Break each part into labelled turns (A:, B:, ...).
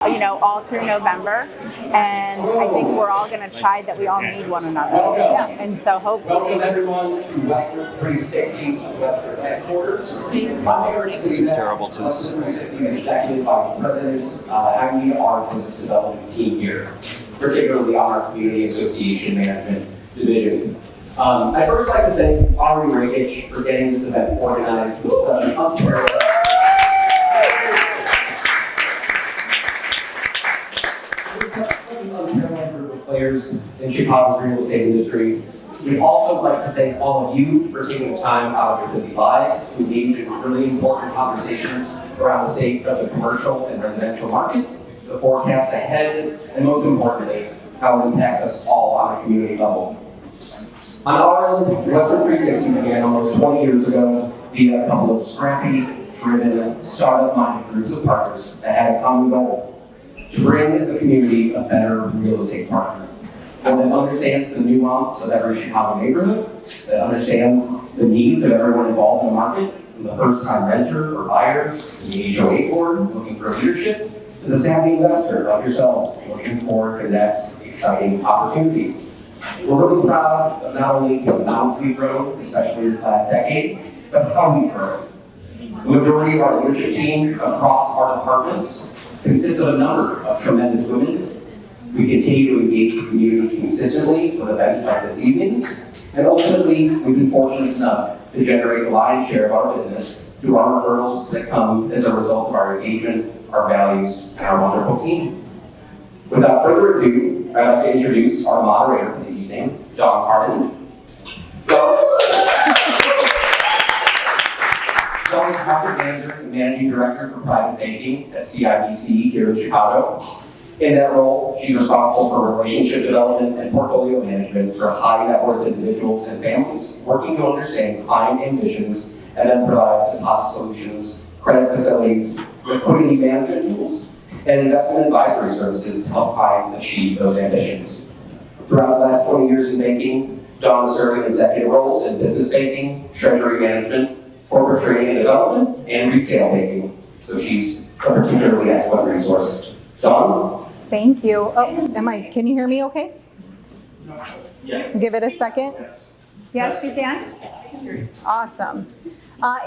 A: all through November, and I think we're all going to try that we all need one another.
B: Yes.
A: And so hopefully.
C: Welcome everyone to Westwood 360's Westwood headquarters.
D: This is terrible too.
C: Westwood 360's Executive Vice President, and we are our business development team here, particularly on our Community Association Management Division. I'd first like to thank Ari Rakich for getting this event organized with such an unparalleled group of players in Chicago's real estate industry. We'd also like to thank all of you for taking the time out of your busy lives to engage in really important conversations around the state of the commercial and residential market, the forecast ahead, and most importantly, how it impacts us all on a community level. On our end, Westwood 360 began almost 20 years ago via a couple of scrappy, driven, startup-minded groups of partners that had a common goal: to bring the community a better real estate partner, one that understands the nuance of every Chicago neighborhood, that understands the needs of everyone involved in the market, from the first-time renter or buyer to the HOA board looking for leadership, to the savvy investor like yourselves looking for the next exciting opportunity. We're really proud of not only the amount we've grown, especially this last decade, but how we've grown. The majority of our leadership team across our departments consists of a number of tremendous women. We continue to engage the community consistently with events like this evening's, and ultimately, we've been fortunate enough to generate a lion's share of our business through our referrals that come as a result of our engagement, our values, and our wonderful team. Without further ado, I'd like to introduce our moderator for the evening, Dawn Harden. Dawn is Project Manager and Managing Director for Private Banking at CIBC here in Chicago. In that role, she's responsible for relationship development and portfolio management for high net worth individuals and families, working to understand client ambitions and then provides deposit solutions, credit facilities, liquidity management tools, and investment advisory services to help clients achieve those ambitions. Throughout the last 20 years in banking, Dawn has served in executive roles in business banking, treasury management, corporate training and development, and retail banking. So she's a particularly excellent resource. Dawn?
B: Thank you. Can you hear me okay?
C: Yeah.
B: Give it a second. Yes, you can? Awesome.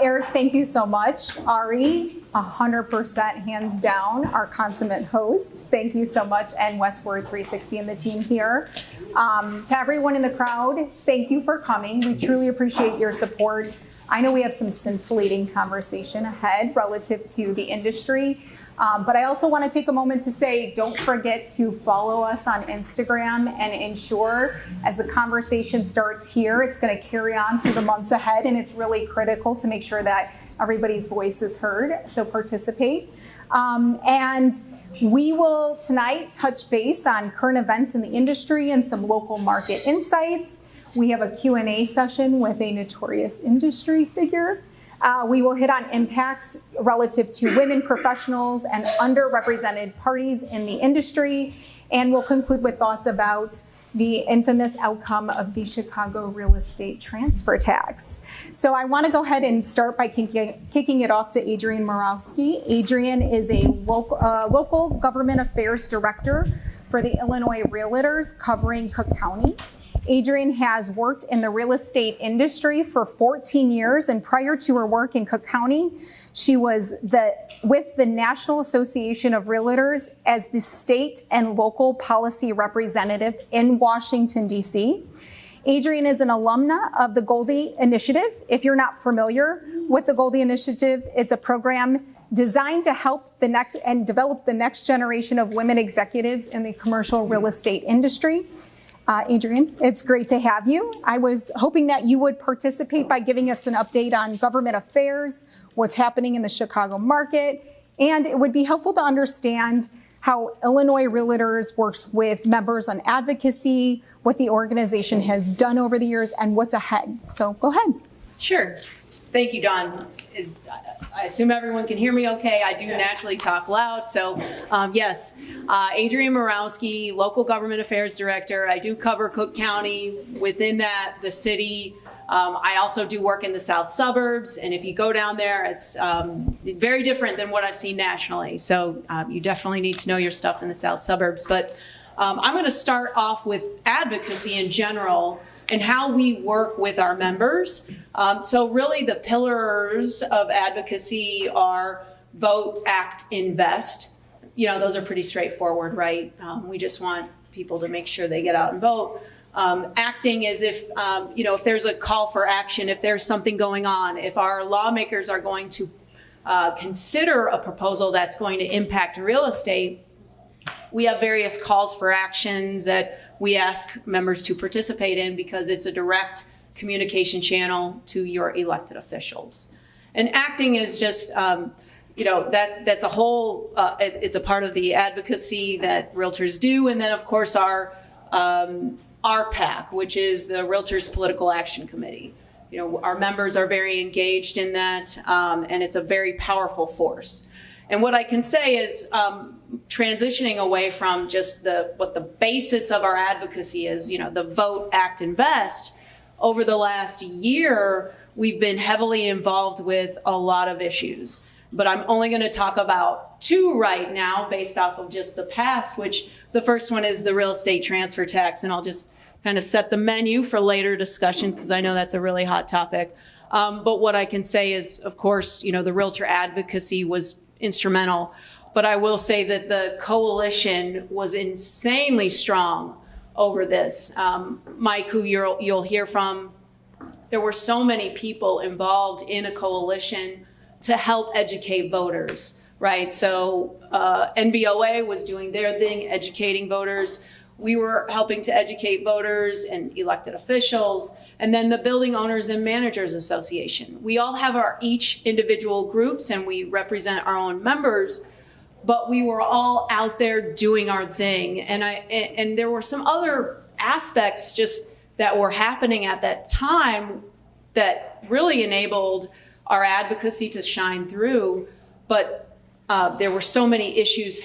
B: Eric, thank you so much. Ari, 100% hands down, our consummate host. Thank you so much. And Westward 360 and the team here. To everyone in the crowd, thank you for coming. We truly appreciate your support. I know we have some scintillating conversation ahead relative to the industry. But I also want to take a moment to say, don't forget to follow us on Instagram and ensure as the conversation starts here, it's going to carry on through the months ahead. And it's really critical to make sure that everybody's voice is heard. So participate. And we will tonight touch base on current events in the industry and some local market insights. We have a Q&A session with a notorious industry figure. We will hit on impacts relative to women professionals and underrepresented parties in the industry. And we'll conclude with thoughts about the infamous outcome of the Chicago real estate transfer tax. So I want to go ahead and start by kicking it off to Adrienne Morawski. Adrienne is a local government affairs director for the Illinois Realtors covering Cook County. Adrienne has worked in the real estate industry for 14 years, and prior to her work in Cook County, she was with the National Association of Realtors as the state and local policy representative in Washington, D.C. Adrienne is an alumna of the Goldie Initiative. If you're not familiar with the Goldie Initiative, it's a program designed to help develop the next generation of women executives in the commercial real estate industry. Adrienne, it's great to have you. I was hoping that you would participate by giving us an update on government affairs, what's happening in the Chicago market, and it would be helpful to understand how Illinois Realtors works with members on advocacy, what the organization has done over the years, and what's ahead. So go ahead.
E: Sure. Thank you, Dawn. I assume everyone can hear me okay. I do naturally talk loud. So yes, Adrienne Morawski, local government affairs director. I do cover Cook County. Within that, the city, I also do work in the south suburbs, and if you go down there, it's very different than what I've seen nationally. So you definitely need to know your stuff in the south suburbs. But I'm going to start off with advocacy in general and how we work with our members. So really the pillars of advocacy are vote, act, invest. You know, those are pretty straightforward, right? We just want people to make sure they get out and vote. Acting is if, if there's a call for action, if there's something going on, if our lawmakers are going to consider a proposal that's going to impact real estate, we have various calls for actions that we ask members to participate in because it's a direct communication channel to your elected officials. And acting is just, that's a whole, it's a part of the advocacy that realtors do. And then of course our RPAC, which is the Realtors Political Action Committee. You know, our members are very engaged in that, and it's a very powerful force. And what I can say is transitioning away from just what the basis of our advocacy is, the vote, act, invest. Over the last year, we've been heavily involved with a lot of issues. But I'm only going to talk about two right now based off of just the past, which the first one is the real estate transfer tax. And I'll just kind of set the menu for later discussions because I know that's a really hot topic. But what I can say is, of course, the realtor advocacy was instrumental. But I will say that the coalition was insanely strong over this. Mike, who you'll hear from, there were so many people involved in a coalition to help educate voters, right? So NBOA was doing their thing, educating voters. We were helping to educate voters and elected officials, and then the Building Owners and Managers Association. We all have our each individual groups and we represent our own members, but we were all out there doing our thing. And there were some other aspects just that were happening at that time that really enabled our advocacy to shine through. But there were so many issues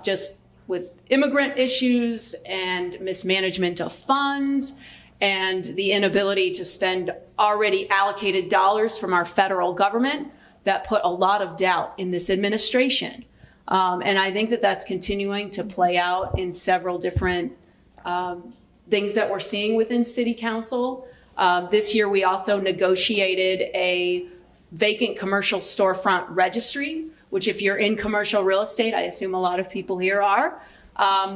E: just with immigrant issues and mismanagement of funds and the inability to spend already allocated dollars from our federal government that put a lot of doubt in this administration. And I think that that's continuing to play out in several different things that we're seeing within City Council. This year, we also negotiated a vacant commercial storefront registry, which if you're in commercial real estate, I assume a lot of people here are,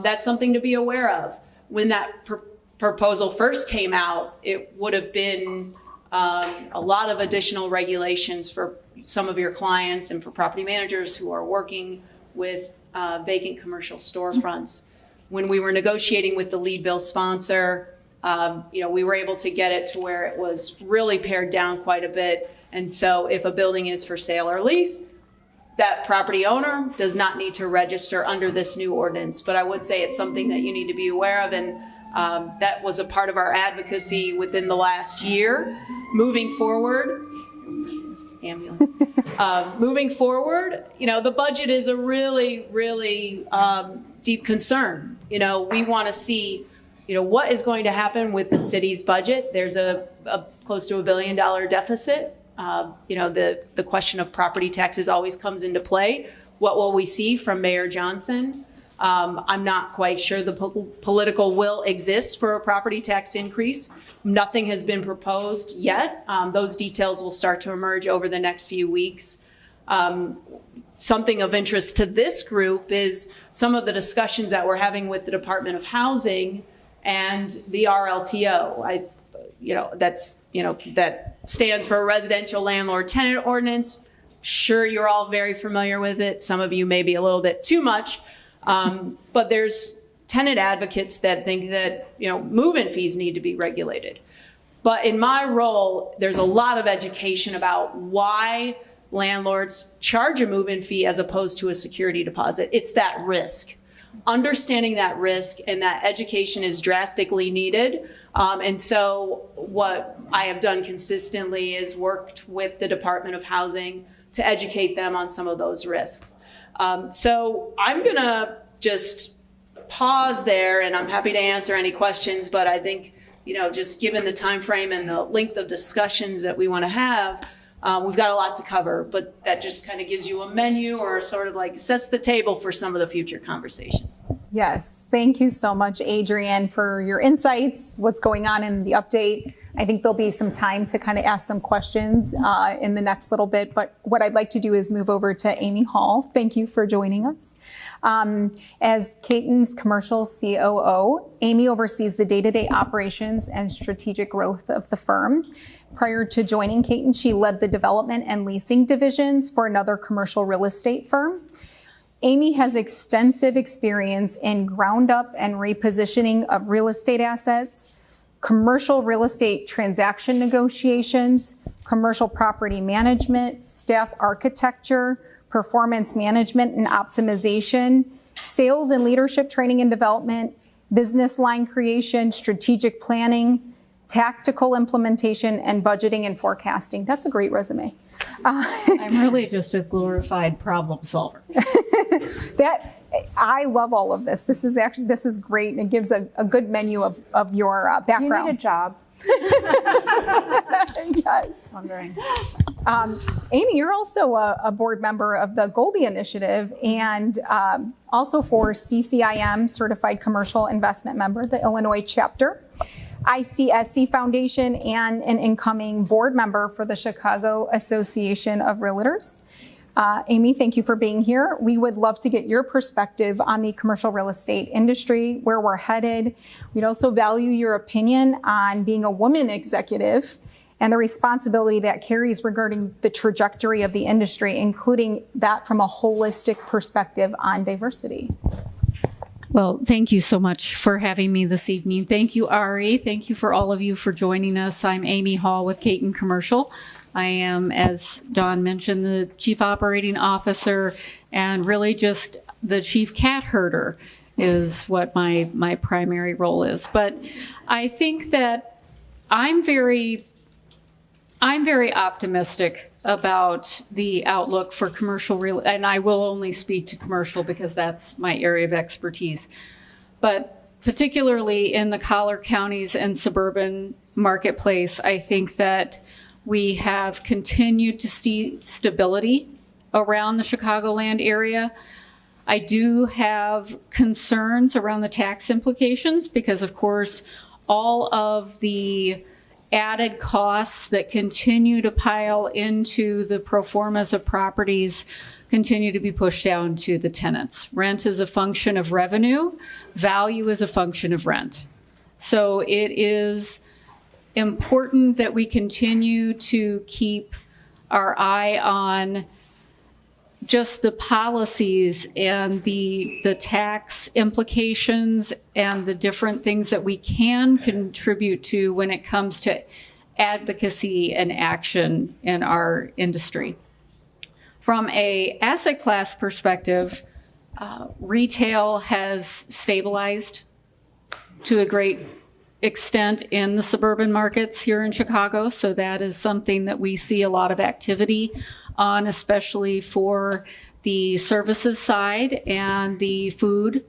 E: that's something to be aware of. When that proposal first came out, it would have been a lot of additional regulations for some of your clients and for property managers who are working with vacant commercial storefronts. When we were negotiating with the lead bill sponsor, we were able to get it to where it was really pared down quite a bit. And so if a building is for sale or lease, that property owner does not need to register under this new ordinance. But I would say it's something that you need to be aware of. And that was a part of our advocacy within the last year. Moving forward, moving forward, the budget is a really, really deep concern. We want to see, what is going to happen with the city's budget. There's a close to $1 billion deficit. The question of property taxes always comes into play. What will we see from Mayor Johnson? I'm not quite sure the political will exists for a property tax increase. Nothing has been proposed yet. Those details will start to emerge over the next few weeks. Something of interest to this group is some of the discussions that we're having with the Department of Housing and the RLTO. That stands for Residential Landlord Tenant Ordinance. Sure, you're all very familiar with it. Some of you maybe a little bit too much. But there's tenant advocates that think that, move-in fees need to be regulated. But in my role, there's a lot of education about why landlords charge a move-in fee as opposed to a security deposit. It's that risk. Understanding that risk and that education is drastically needed. And so what I have done consistently is worked with the Department of Housing to educate them on some of those risks. So I'm gonna just pause there, and I'm happy to answer any questions, but I think just given the time frame and the length of discussions that we want to have, we've got a lot to cover, but that just kind of gives you a menu or sort of like sets the table for some of the future conversations.
B: Yes, thank you so much, Adrienne, for your insights, what's going on in the update. I think there'll be some time to kind of ask some questions in the next little bit, but what I'd like to do is move over to Amy Hall. Thank you for joining us. As Caton's commercial COO, Amy oversees the day-to-day operations and strategic growth of the firm. Prior to joining Caton, she led the development and leasing divisions for another commercial real estate firm. Amy has extensive experience in ground up and repositioning of real estate assets, commercial real estate transaction negotiations, commercial property management, staff architecture, performance management and optimization, sales and leadership training and development, business line creation, strategic planning, tactical implementation, and budgeting and forecasting. That's a great resume.
F: I'm really just a glorified problem solver.
B: I love all of this. This is great. It gives a good menu of your background.
A: You need a job.
B: Yes.
A: Wondering.
B: Amy, you're also a board member of the Goldie Initiative and also for CCIM, Certified Commercial Investment Member, the Illinois chapter, ICSC Foundation, and an incoming board member for the Chicago Association of Realtors. Amy, thank you for being here. We would love to get your perspective on the commercial real estate industry, where we're headed. We'd also value your opinion on being a woman executive and the responsibility that carries regarding the trajectory of the industry, including that from a holistic perspective on diversity.
F: Well, thank you so much for having me this evening. Thank you, Ari. Thank you for all of you for joining us. I'm Amy Hall with Caton Commercial. I am, as Dawn mentioned, the Chief Operating Officer and really just the Chief Cat Herder is what my primary role is. But I think that I'm very optimistic about the outlook for commercial real, and I will only speak to commercial because that's my area of expertise. But particularly in the collar counties and suburban marketplace, I think that we have continued to see stability around the Chicagoland area. I do have concerns around the tax implications because, of course, all of the added costs that continue to pile into the pro formas of properties continue to be pushed down to the tenants. Rent is a function of revenue. Value is a function of rent. So it is important that we continue to keep our eye on just the policies and the tax implications and the different things that we can contribute to when it comes to advocacy and action in our industry. From a asset class perspective, retail has stabilized to a great extent in the suburban markets here in Chicago. So that is something that we see a lot of activity on, especially for the services side and the food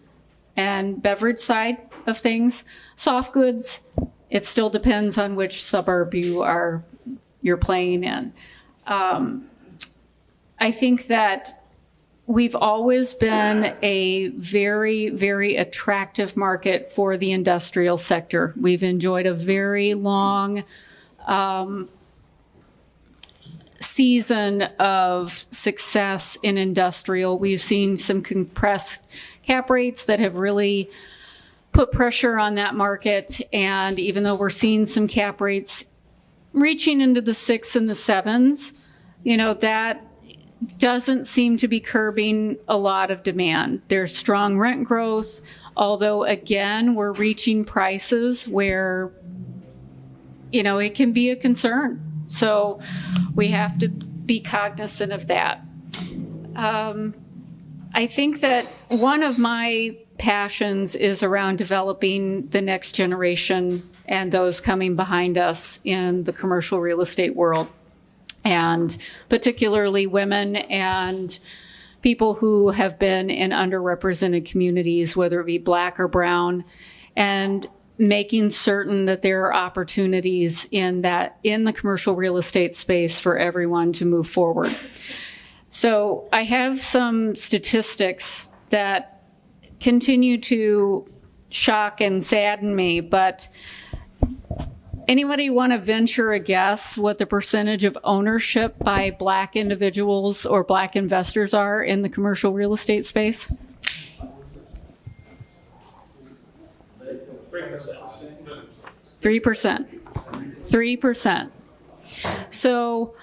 F: and beverage side of things. Soft goods, it still depends on which suburb you're playing in. I think that we've always been a very, very attractive market for the industrial sector. We've enjoyed a very long season of success in industrial. We've seen some compressed cap rates that have really put pressure on that market. And even though we're seeing some cap rates reaching into the 6s and the 7s, that doesn't seem to be curbing a lot of demand. There's strong rent growth, although again, we're reaching prices where, it can be a concern. So we have to be cognizant of that. I think that one of my passions is around developing the next generation and those coming behind us in the commercial real estate world, and particularly women and people who have been in underrepresented communities, whether it be Black or brown. And making certain that there are opportunities in the commercial real estate space for everyone to move forward. So I have some statistics that continue to shock and sadden me, but anybody want to venture a guess what the percentage of ownership by Black individuals or Black investors are in the commercial real estate space? 3%. 3%. So,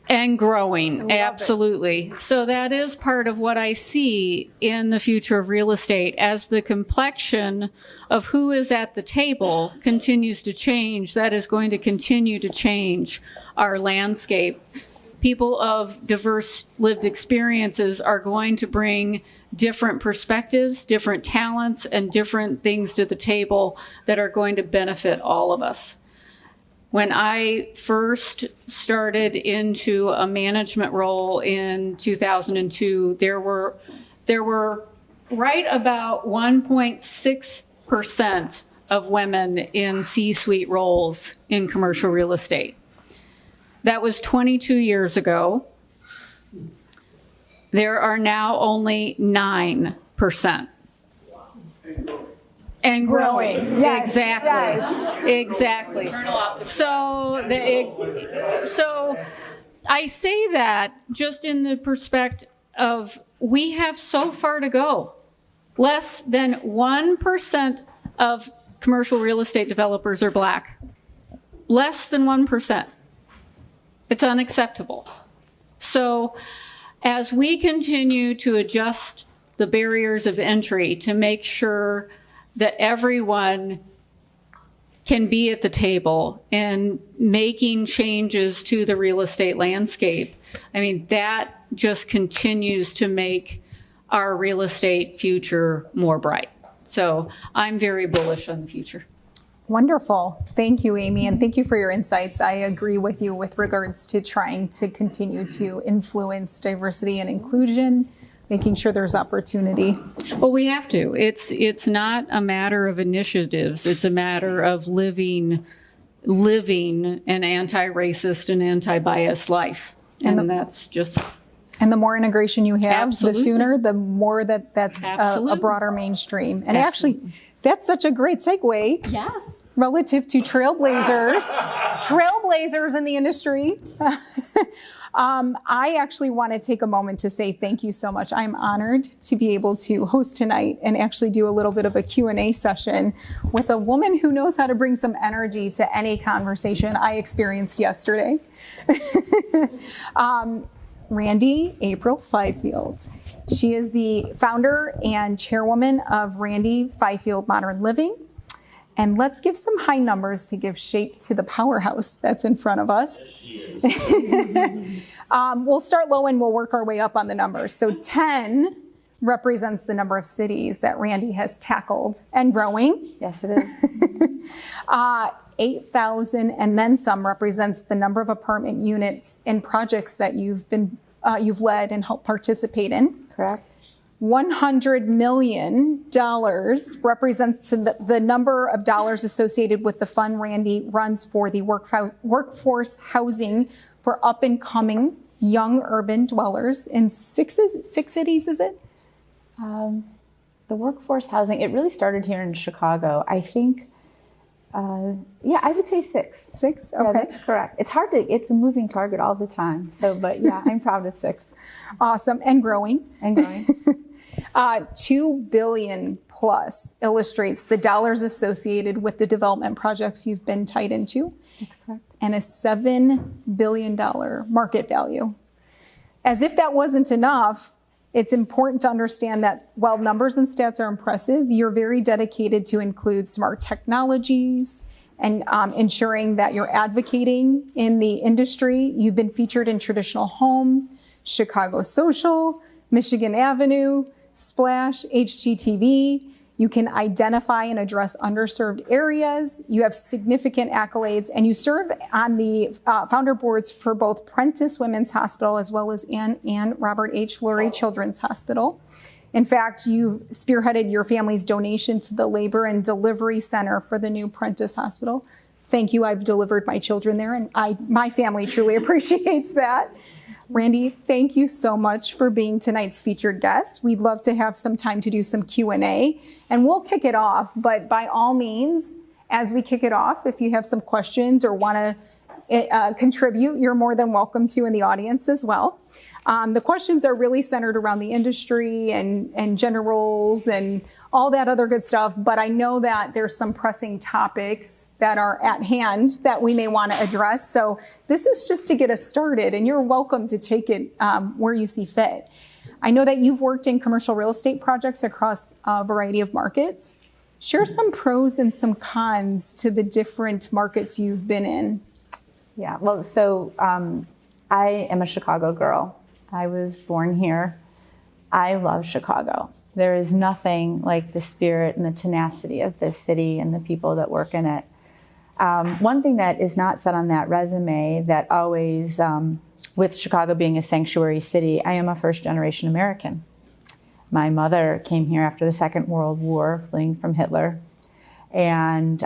F: and growing, absolutely. So that is part of what I see in the future of real estate. As the complexion of who is at the table continues to change, that is going to continue to change our landscape. People of diverse lived experiences are going to bring different perspectives, different talents, and different things to the table that are going to benefit all of us. When I first started into a management role in 2002, there were right about 1.6% of women in C-suite roles in commercial real estate. That was 22 years ago. There are now only 9%. And growing.
B: Yes,
F: Exactly.
B: yes.
F: Exactly. So I say that just in the perspective of we have so far to go. Less than 1% of commercial real estate developers are Black. Less than 1%. It's unacceptable. So as we continue to adjust the barriers of entry to make sure that everyone can be at the table and making changes to the real estate landscape, I mean, that just continues to make our real estate future more bright. So I'm very bullish on the future.
B: Wonderful. Thank you, Amy, and thank you for your insights. I agree with you with regards to trying to continue to influence diversity and inclusion, making sure there's opportunity.
F: Well, we have to. It's not a matter of initiatives. It's a matter of living an anti-racist and anti-biased life. And that's just...
B: And the more integration you have,
F: Absolutely.
B: the sooner, the more that's a broader mainstream. And actually, that's such a great segue.
F: Yes.
B: Relative to trailblazers in the industry. I actually want to take a moment to say thank you so much. I'm honored to be able to host tonight and actually do a little bit of a Q&A session with a woman who knows how to bring some energy to any conversation I experienced yesterday. Randy April Fifield. She is the founder and chairwoman of Randy Fifield Modern Living. And let's give some high numbers to give shape to the powerhouse that's in front of us. We'll start low and we'll work our way up on the numbers. So 10 represents the number of cities that Randy has tackled and growing.
A: Yes, it is.
B: 8,000 and then some represents the number of apartment units and projects that you've led and helped participate in.
A: Correct.
B: $100 million represents the number of dollars associated with the fund Randy runs for the workforce housing for up-and-coming young urban dwellers in six cities, is it?
A: The workforce housing, it really started here in Chicago. I think, I would say 6.
B: 6? Okay.
A: Yeah, that's correct. It's a moving target all the time. So, but yeah, I'm proud of 6.
B: Awesome. And growing.
A: And growing.
B: 2 billion plus illustrates the dollars associated with the development projects you've been tied into.
A: That's correct.
B: And a $7 billion market value. As if that wasn't enough, it's important to understand that while numbers and stats are impressive, you're very dedicated to include smart technologies and ensuring that you're advocating in the industry. You've been featured in Traditional Home, Chicago Social, Michigan Avenue, Splash, HGTV. You can identify and address underserved areas. You have significant accolades, and you serve on the founder boards for both Prentice Women's Hospital as well as Ann Robert H. Lurie Children's Hospital. In fact, you've spearheaded your family's donation to the Labor and Delivery Center for the new Prentice Hospital. Thank you. I've delivered my children there, and my family truly appreciates that. Randy, thank you so much for being tonight's featured guest. We'd love to have some time to do some Q&A, and we'll kick it off. But by all means, as we kick it off, if you have some questions or want to contribute, you're more than welcome to in the audience as well. The questions are really centered around the industry and gender roles and all that other good stuff. But I know that there's some pressing topics that are at hand that we may want to address. So this is just to get us started, and you're welcome to take it where you see fit. I know that you've worked in commercial real estate projects across a variety of markets. Share some pros and some cons to the different markets you've been in.
A: Yeah, well, so I am a Chicago girl. I was born here. I love Chicago. There is nothing like the spirit and the tenacity of this city and the people that work in it. One thing that is not said on that resume that always, with Chicago being a sanctuary city, I am a first-generation American. My mother came here after the Second World War, fleeing from Hitler, and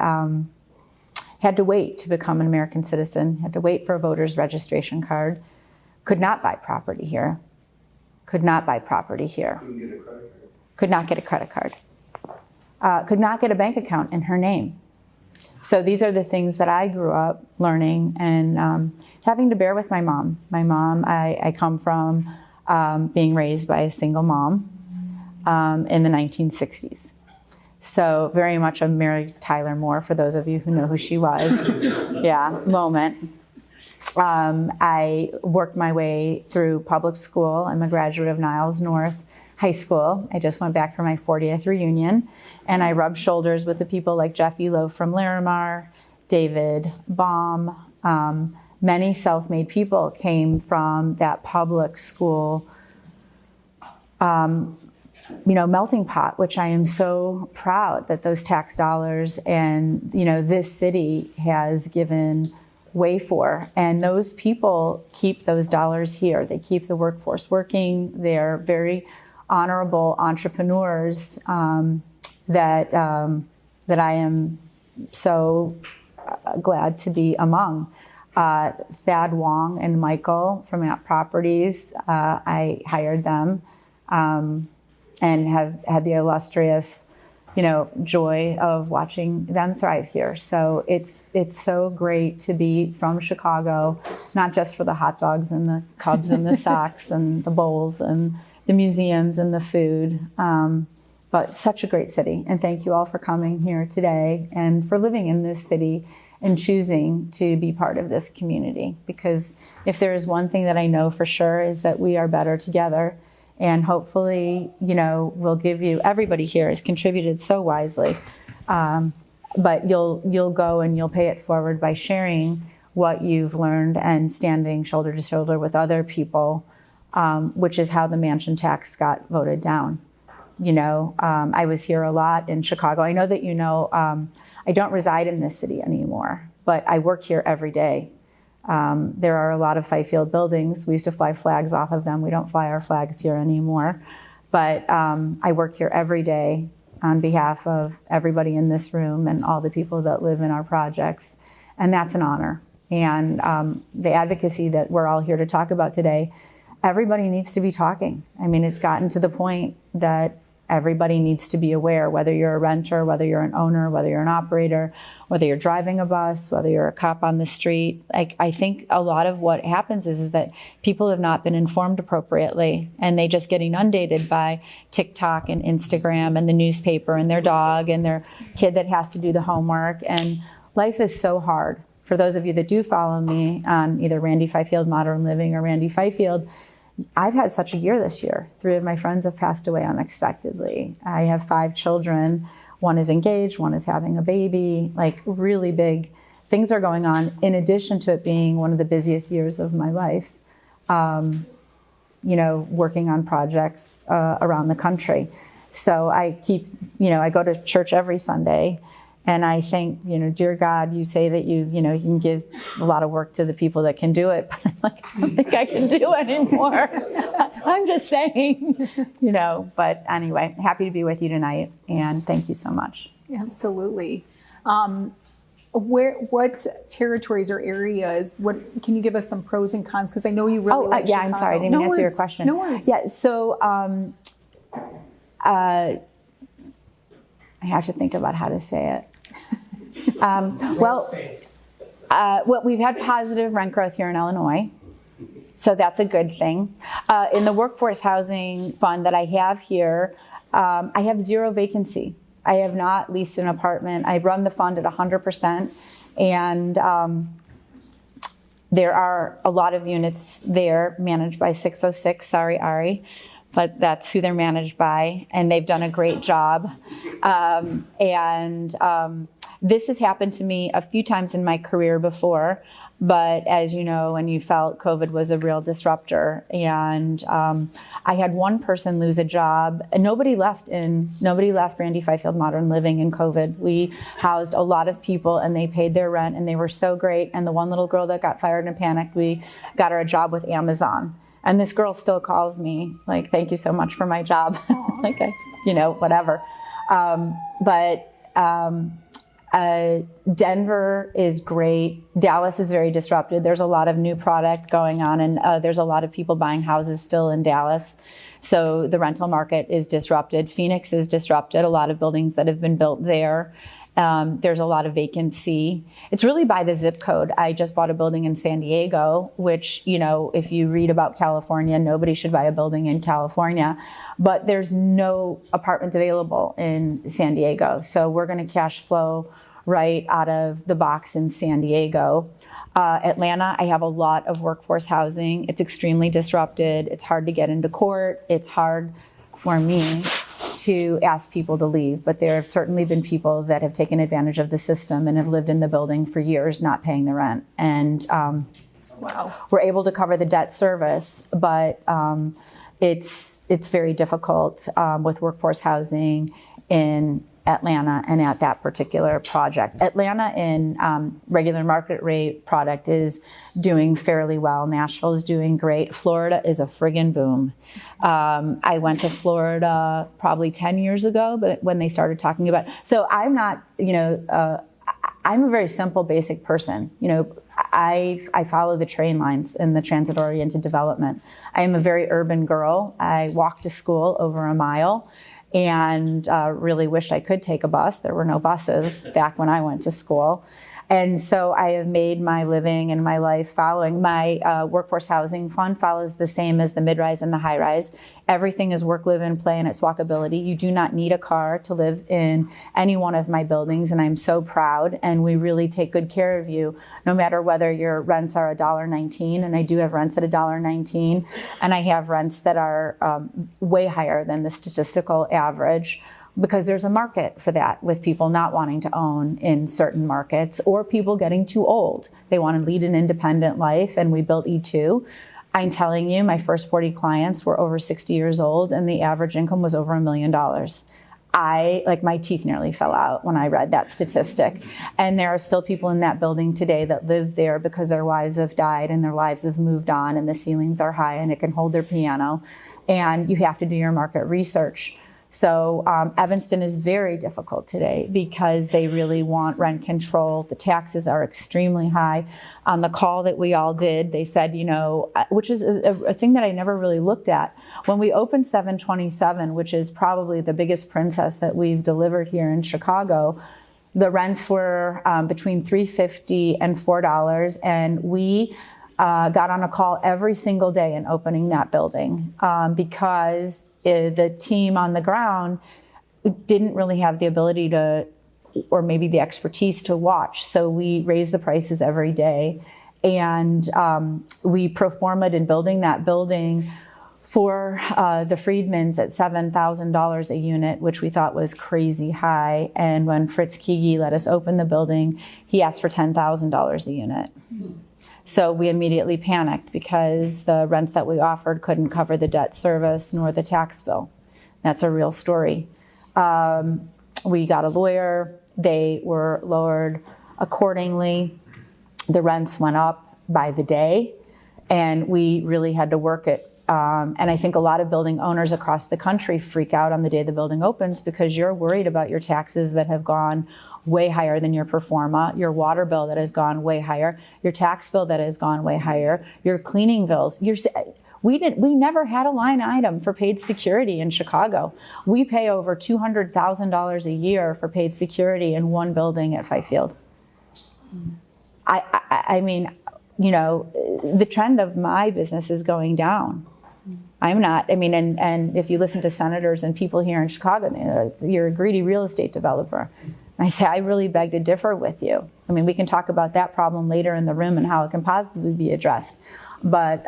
A: had to wait to become an American citizen, had to wait for a voter's registration card, could not buy property here, could not buy property here.
G: Couldn't get a credit card.
A: Could not get a credit card, could not get a bank account in her name. So these are the things that I grew up learning and having to bear with my mom. My mom, I come from being raised by a single mom in the 1960s. So very much a Mary Tyler Moore, for those of you who know who she was. Yeah, moment. I worked my way through public school. I'm a graduate of Niles North High School. I just went back for my 40th reunion, and I rubbed shoulders with the people like Jeff Elo from Larimar, David Baum. Many self-made people came from that public school, melting pot, which I am so proud that those tax dollars and, this city has given way for. And those people keep those dollars here. They keep the workforce working. They're very honorable entrepreneurs that I am so glad to be among. Thad Wong and Michael from App Properties, I hired them and have had the illustrious, joy of watching them thrive here. So it's so great to be from Chicago, not just for the hot dogs and the Cubs and the Sox and the bowls and the museums and the food, but such a great city. And thank you all for coming here today and for living in this city and choosing to be part of this community. Because if there is one thing that I know for sure is that we are better together. And hopefully, we'll give you, everybody here has contributed so wisely, but you'll go and you'll pay it forward by sharing what you've learned and standing shoulder to shoulder with other people, which is how the mansion tax got voted down. I was here a lot in Chicago. I know that I don't reside in this city anymore, but I work here every day. There are a lot of Fifield buildings. We used to fly flags off of them. We don't fly our flags here anymore. But I work here every day on behalf of everybody in this room and all the people that live in our projects. And that's an honor. And the advocacy that we're all here to talk about today, everybody needs to be talking. I mean, it's gotten to the point that everybody needs to be aware, whether you're a renter, whether you're an owner, whether you're an operator, whether you're driving a bus, whether you're a cop on the street. I think a lot of what happens is that people have not been informed appropriately, and they just get inundated by TikTok and Instagram and the newspaper and their dog and their kid that has to do the homework. And life is so hard. For those of you that do follow me on either Randy Fifield Modern Living or Randy Fifield, I've had such a year this year. 3 of my friends have passed away unexpectedly. I have 5 children. One is engaged, one is having a baby, really big things are going on, in addition to it being one of the busiest years of my life, working on projects around the country. So I go to church every Sunday, And I think, dear God, you say that you can give a lot of work to the people that can do it, but I'm like, I don't think I can do anymore. I'm just saying, but anyway, happy to be with you tonight, and thank you so much.
B: Absolutely. What territories or areas, can you give us some pros and cons? Because I know you really like Chicago.
A: I'm sorry, I didn't even answer your question.
B: No worries.
A: Yeah, so I have to think about how to say it. Well, we've had positive rent growth here in Illinois, so that's a good thing. In the workforce housing fund that I have here, I have 0 vacancy. I have not leased an apartment. I run the fund at 100%, and there are a lot of units there managed by 606. Sorry, Ari, but that's who they're managed by, and they've done a great job. This has happened to me a few times in my career before, but as you know, and you felt, COVID was a real disruptor. And I had one person lose a job, and nobody left Randy Fifield Modern Living in COVID. We housed a lot of people, and they paid their rent, and they were so great. And the one little girl that got fired and panicked, we got her a job with Amazon. And this girl still calls me, like, thank you so much for my job. Like, whatever. Denver is great. Dallas is very disrupted. There's a lot of new product going on, and there's a lot of people buying houses still in Dallas. So the rental market is disrupted. Phoenix is disrupted. A lot of buildings that have been built there. There's a lot of vacancy. It's really by the zip code. I just bought a building in San Diego, which, if you read about California, nobody should buy a building in California, but there's no apartments available in San Diego. So we're going to cash flow right out of the box in San Diego. Atlanta, I have a lot of workforce housing. It's extremely disrupted. It's hard to get into court. It's hard for me to ask people to leave, but there have certainly been people that have taken advantage of the system and have lived in the building for years not paying the rent. And we're able to cover the debt service, but it's very difficult with workforce housing in Atlanta and at that particular project. Atlanta in regular market rate product is doing fairly well. Nashville is doing great. Florida is a friggin' boom. I went to Florida probably 10 years ago, but when they started talking about, so I'm not, I'm a very simple, basic person. I follow the train lines in the transit-oriented development. I am a very urban girl. I walk to school over a mile, and really wished I could take a bus. There were no buses back when I went to school. And so I have made my living and my life following. My workforce housing fund follows the same as the mid-rise and the high-rise. Everything is work, live, and play, and it's walkability. You do not need a car to live in any one of my buildings, and I'm so proud. And we really take good care of you, no matter whether your rents are $1.19, and I do have rents at $1.19, and I have rents that are way higher than the statistical average, because there's a market for that, with people not wanting to own in certain markets, or people getting too old. They want to lead an independent life, and we built E2. I'm telling you, my first 40 clients were over 60 years old, and the average income was over $1 million. My teeth nearly fell out when I read that statistic. And there are still people in that building today that live there because their wives have died and their lives have moved on, and the ceilings are high and it can hold their piano. And you have to do your market research. So Evanston is very difficult today because they really want rent control. The taxes are extremely high. On the call that we all did, they said, which is a thing that I never really looked at. When we opened 727, which is probably the biggest princess that we've delivered here in Chicago, the rents were between $3.50 and $4, and we got on a call every single day in opening that building because the team on the ground didn't really have the ability to, or maybe the expertise to watch. So we raised the prices every day, and we pro forma'd in building that building for the Friedmans at $7,000 a unit, which we thought was crazy high. And when Fritz Kiege let us open the building, he asked for $10,000 a unit. So we immediately panicked because the rents that we offered couldn't cover the debt service nor the tax bill. That's a real story. We got a lawyer, they were lowered accordingly. The rents went up by the day, and we really had to work it. And I think a lot of building owners across the country freak out on the day the building opens because you're worried about your taxes that have gone way higher than your pro forma, your water bill that has gone way higher, your tax bill that has gone way higher, your cleaning bills. We never had a line item for paid security in Chicago. We pay over $200,000 a year for paid security in one building at Fifield. I mean, you know, the trend of my business is going down. I'm not, I mean, and if you listen to senators and people here in Chicago, you know, you're a greedy real estate developer. I say, I really beg to differ with you. I mean, we can talk about that problem later in the room and how it can possibly be addressed. But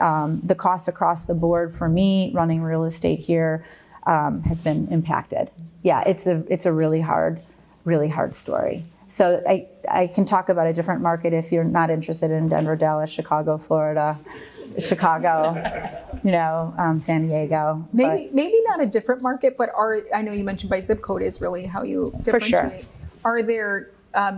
A: the cost across the board for me running real estate here has been impacted. Yeah, it's a really hard story. So I can talk about a different market if you're not interested in Denver, Dallas, Chicago, Florida, Chicago, you know, San Diego.
B: Maybe not a different market, but I know you mentioned by zip code is really how you differentiate.
A: Sure.
B: Are there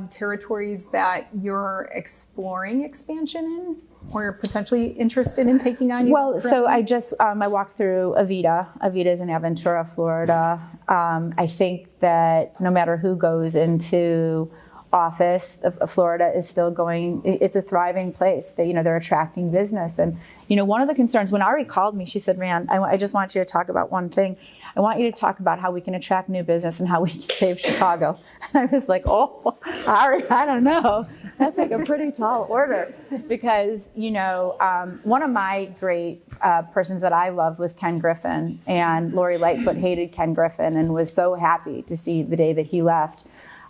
B: territories that you're exploring expansion in or you're potentially interested in taking on?
A: Well, so I just, I walked through Avita. Avita is in Aventura, Florida. I think that no matter who goes into office, Florida is still going, it's a thriving place. They, you know, they're attracting business. And, you know, one of the concerns, when Ari called me, she said, Rand, I just want you to talk about one thing. I want you to talk about how we can attract new business and how we can save Chicago. And I was like, oh, Ari, I don't know. That's like a pretty tall order. Because, you know, one of my great persons that I loved was Ken Griffin. And Lori Lightfoot hated Ken Griffin and was so happy to see the day that he left.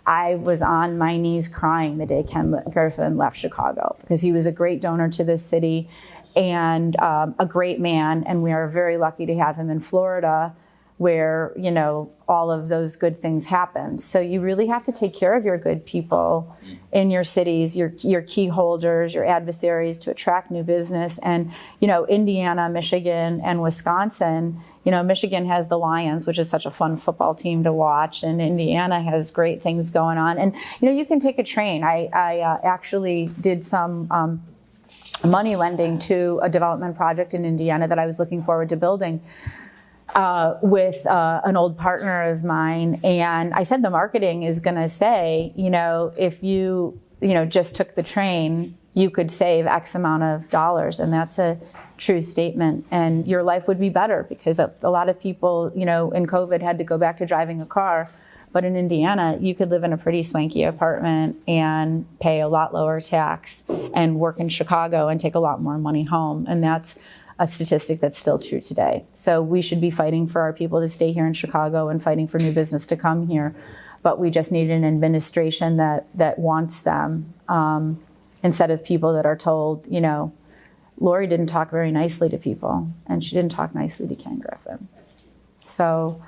A: I was on my knees crying the day Ken Griffin left Chicago because he was a great donor to this city and a great man. And we are very lucky to have him in Florida where, you know, all of those good things happen. So you really have to take care of your good people in your cities, your key holders, your adversaries to attract new business. And, you know, Indiana, Michigan, and Wisconsin, you know, Michigan has the Lions, which is such a fun football team to watch. And Indiana has great things going on. And, you know, you can take a train. I actually did some money lending to a development project in Indiana that I was looking forward to building. With an old partner of mine. And I said the marketing is going to say, you know, if you just took the train, you could save X amount of dollars. And that's a true statement. And your life would be better because a lot of people, you know, in COVID had to go back to driving a car. But in Indiana, you could live in a pretty swanky apartment and pay a lot lower tax and work in Chicago and take a lot more money home. And that's a statistic that's still true today. So we should be fighting for our people to stay here in Chicago and fighting for new business to come here. But we just need an administration that wants them instead of people that are told, you know, Lori didn't talk very nicely to people and she didn't talk nicely to Ken Griffin. So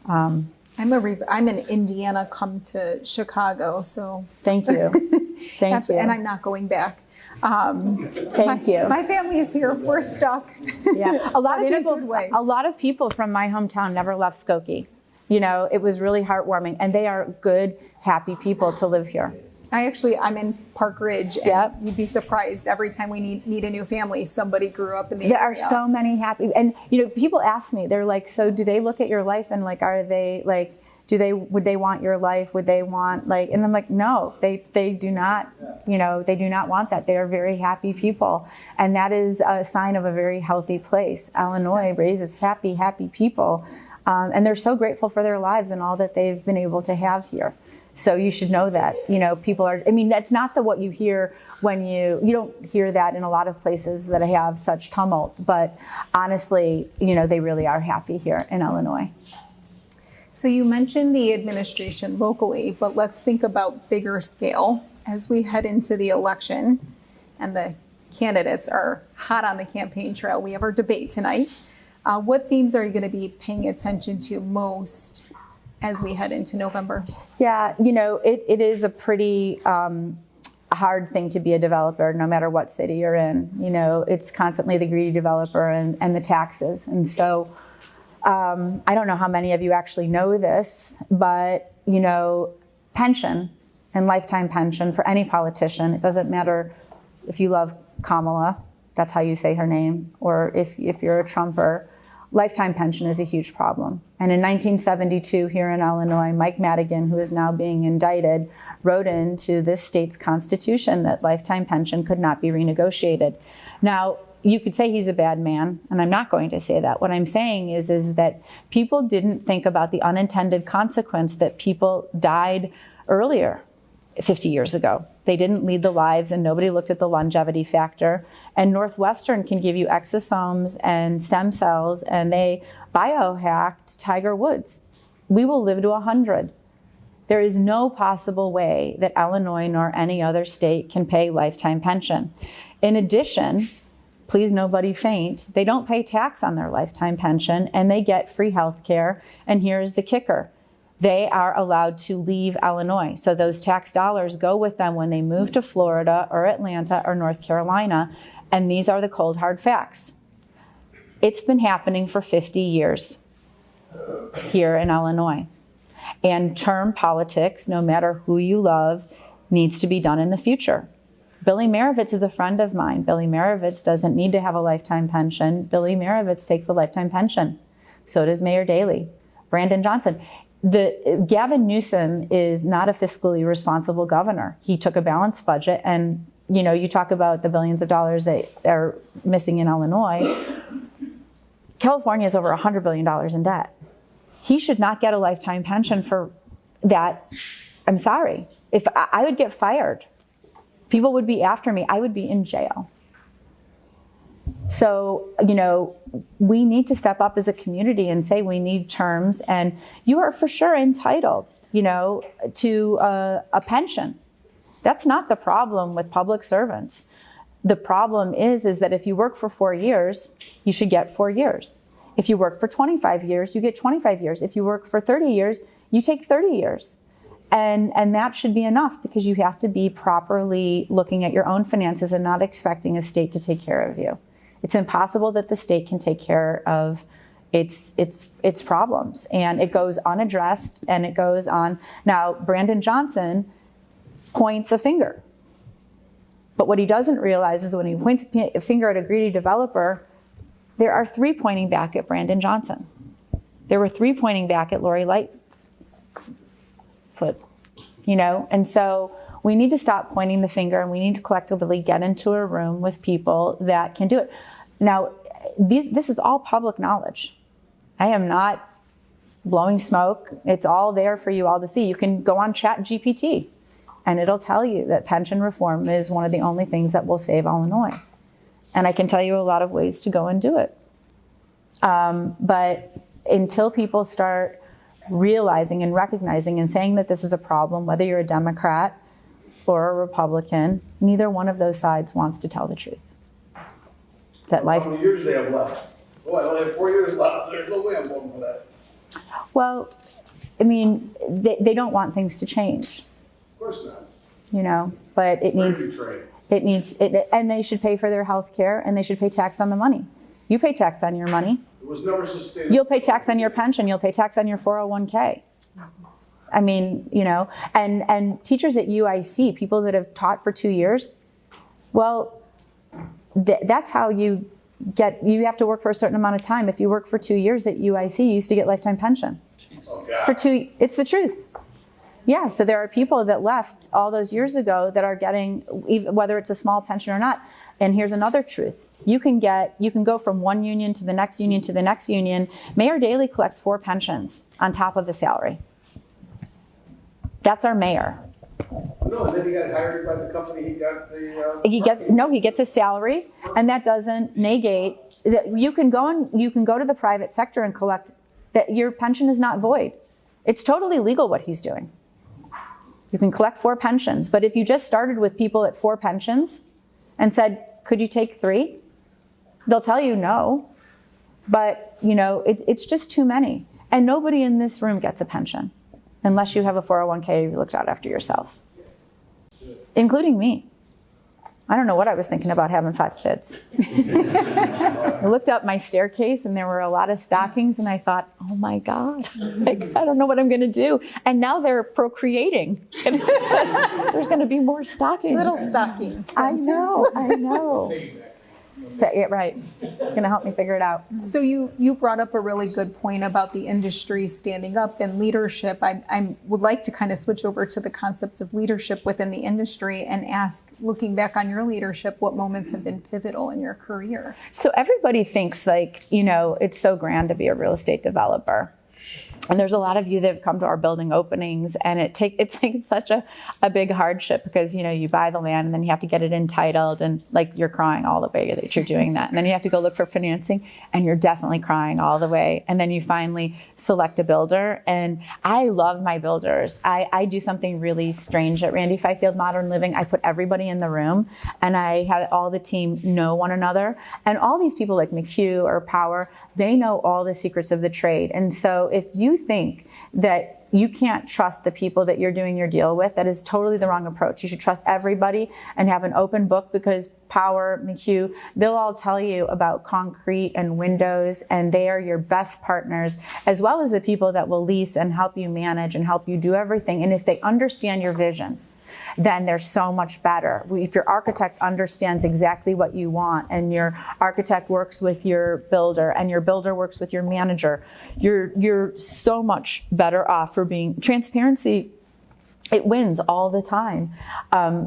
A: I'm
B: in Indiana, come to Chicago, so.
A: Thank you. Thank you.
B: And I'm not going back.
A: Thank you.
B: My family is here. We're stuck.
A: Yeah, a lot of people from my hometown never left Skokie. You know, it was really heartwarming, and they are good, happy people to live here.
B: I'm in Park Ridge, and
A: Yep.
B: You'd be surprised every time we need a new family, somebody grew up in the area.
A: There are so many happy, and you know, people ask me, they're like, so do they look at your life and like, are they like, would they want your life? Would they want like, and I'm like, no, they do not, you know, they do not want that. They are very happy people. And that is a sign of a very healthy place. Illinois raises happy people. And they're so grateful for their lives and all that they've been able to have here. So you should know that, you know, people are, I mean, that's not what you hear when you don't hear that in a lot of places that have such tumult, but honestly, you know, they really are happy here in Illinois.
B: So you mentioned the administration locally, but let's think about bigger scale as we head into the election and the candidates are hot on the campaign trail. We have our debate tonight. What themes are you going to be paying attention to most as we head into November? Yeah,
A: you know, it is a pretty hard thing to be a developer, no matter what city you're in. You know, it's constantly the greedy developer and the taxes. And so I don't know how many of you actually know this, but, you know, pension and lifetime pension for any politician. It doesn't matter if you love Kamala, that's how you say her name, or if you're a Trumper. Lifetime pension is a huge problem. And in 1972 here in Illinois, Mike Madigan, who is now being indicted, wrote into this state's constitution that lifetime pension could not be renegotiated. Now, you could say he's a bad man, and I'm not going to say that. What I'm saying is that people didn't think about the unintended consequence that people died earlier, 50 years ago. They didn't lead the lives, and nobody looked at the longevity factor. And Northwestern can give you exosomes and stem cells, and they biohacked Tiger Woods. We will live to 100. There is no possible way that Illinois nor any other state can pay lifetime pension. In addition, please nobody faint, they don't pay tax on their lifetime pension, and they get free health care. And here's the kicker. They are allowed to leave Illinois. So those tax dollars go with them when they move to Florida or Atlanta or North Carolina. And these are the cold hard facts. It's been happening for 50 years here in Illinois. And term politics, no matter who you love, needs to be done in the future. Billy Marovitz is a friend of mine. Billy Marovitz doesn't need to have a lifetime pension. Billy Marovitz takes a lifetime pension. So does Mayor Daley. Brandon Johnson. Gavin Newsom is not a fiscally responsible governor. He took a balanced budget, and you talk about the billions of dollars that are missing in Illinois. California is over $100 billion in debt. He should not get a lifetime pension for that. I'm sorry. If I would get fired, people would be after me. I would be in jail. So, we need to step up as a community and say we need terms, and you are for sure entitled, to a pension. That's not the problem with public servants. The problem is that if you work for 4 years, you should get 4 years. If you work for 25 years, you get 25 years. If you work for 30 years, you take 30 years. And that should be enough, because you have to be properly looking at your own finances and not expecting a state to take care of you. It's impossible that the state can take care of its problems, and it goes unaddressed, and it goes on. Now, Brandon Johnson points a finger, but what he doesn't realize is when he points a finger at a greedy developer, there are 3 pointing back at Brandon Johnson. There were 3 pointing back at Lori Lightfoot, and so we need to stop pointing the finger, and we need to collectively get into a room with people that can do it. Now, this is all public knowledge. I am not blowing smoke. It's all there for you all to see. You can go on ChatGPT, and it'll tell you that pension reform is one of the only things that will save Illinois. And I can tell you a lot of ways to go and do it. But until people start realizing and recognizing and saying that this is a problem, whether you're a Democrat or a Republican, neither one of those sides wants to tell the truth. That life.
G: How many years they have left? Oh, I only have 4 years left. There's no way I'm voting for that.
A: Well, I mean, they don't want things to change.
G: Of course not.
A: But it needs,
G: it.
A: and they should pay for their health care, and they should pay tax on the money. You pay tax on your money.
G: It was never sustainable.
A: You'll pay tax on your pension. You'll pay tax on your 401k. I mean, and teachers at UIC, people that have taught for 2 years, well, that's how you have to work for a certain amount of time. If you work for 2 years at UIC, you used to get lifetime pension.
G: Okay.
A: It's the truth. Yeah, so there are people that left all those years ago that are getting, whether it's a small pension or not. And here's another truth. You can go from one union to the next union to the next union. Mayor Daley collects 4 pensions on top of the salary. That's our mayor.
G: No, and then he got hired by the company. He
A: gets a salary, and that doesn't negate that you can go to the private sector and collect that. Your pension is not void. It's totally legal what he's doing. You can collect 4 pensions, but if you just started with people at 4 pensions and said, could you take 3? They'll tell you no, but it's just too many. And nobody in this room gets a pension unless you have a 401k you looked out after yourself, including me. I don't know what I was thinking about having 5 kids. I looked up my staircase and there were a lot of stockings and I thought, oh my God, like, I don't know what I'm going to do. And now they're procreating. There's going to be more stockings.
B: Little stockings.
A: I know. Yeah, right. Going to help me figure it out.
B: So you brought up a really good point about the industry standing up and leadership. I would like to kind of switch over to the concept of leadership within the industry and ask, looking back on your leadership, what moments have been pivotal in your career?
A: So everybody thinks like, it's so grand to be a real estate developer. And there's a lot of you that have come to our building openings, and it's like such a big hardship because, you buy the land and then you have to get it entitled, and like you're crying all the way that you're doing that. And then you have to go look for financing and you're definitely crying all the way. And then you finally select a builder. And I love my builders. I do something really strange at Randy Fifield Modern Living. I put everybody in the room and I have all the team know one another. And all these people like McHugh or Power, they know all the secrets of the trade. And so if you think that you can't trust the people that you're doing your deal with, that is totally the wrong approach. You should trust everybody and have an open book, because Power, McHugh, they'll all tell you about concrete and windows, and they are your best partners, as well as the people that will lease and help you manage and help you do everything. And if they understand your vision, then they're so much better. If your architect understands exactly what you want, and your architect works with your builder, and your builder works with your manager, you're so much better off for being transparency. It wins all the time.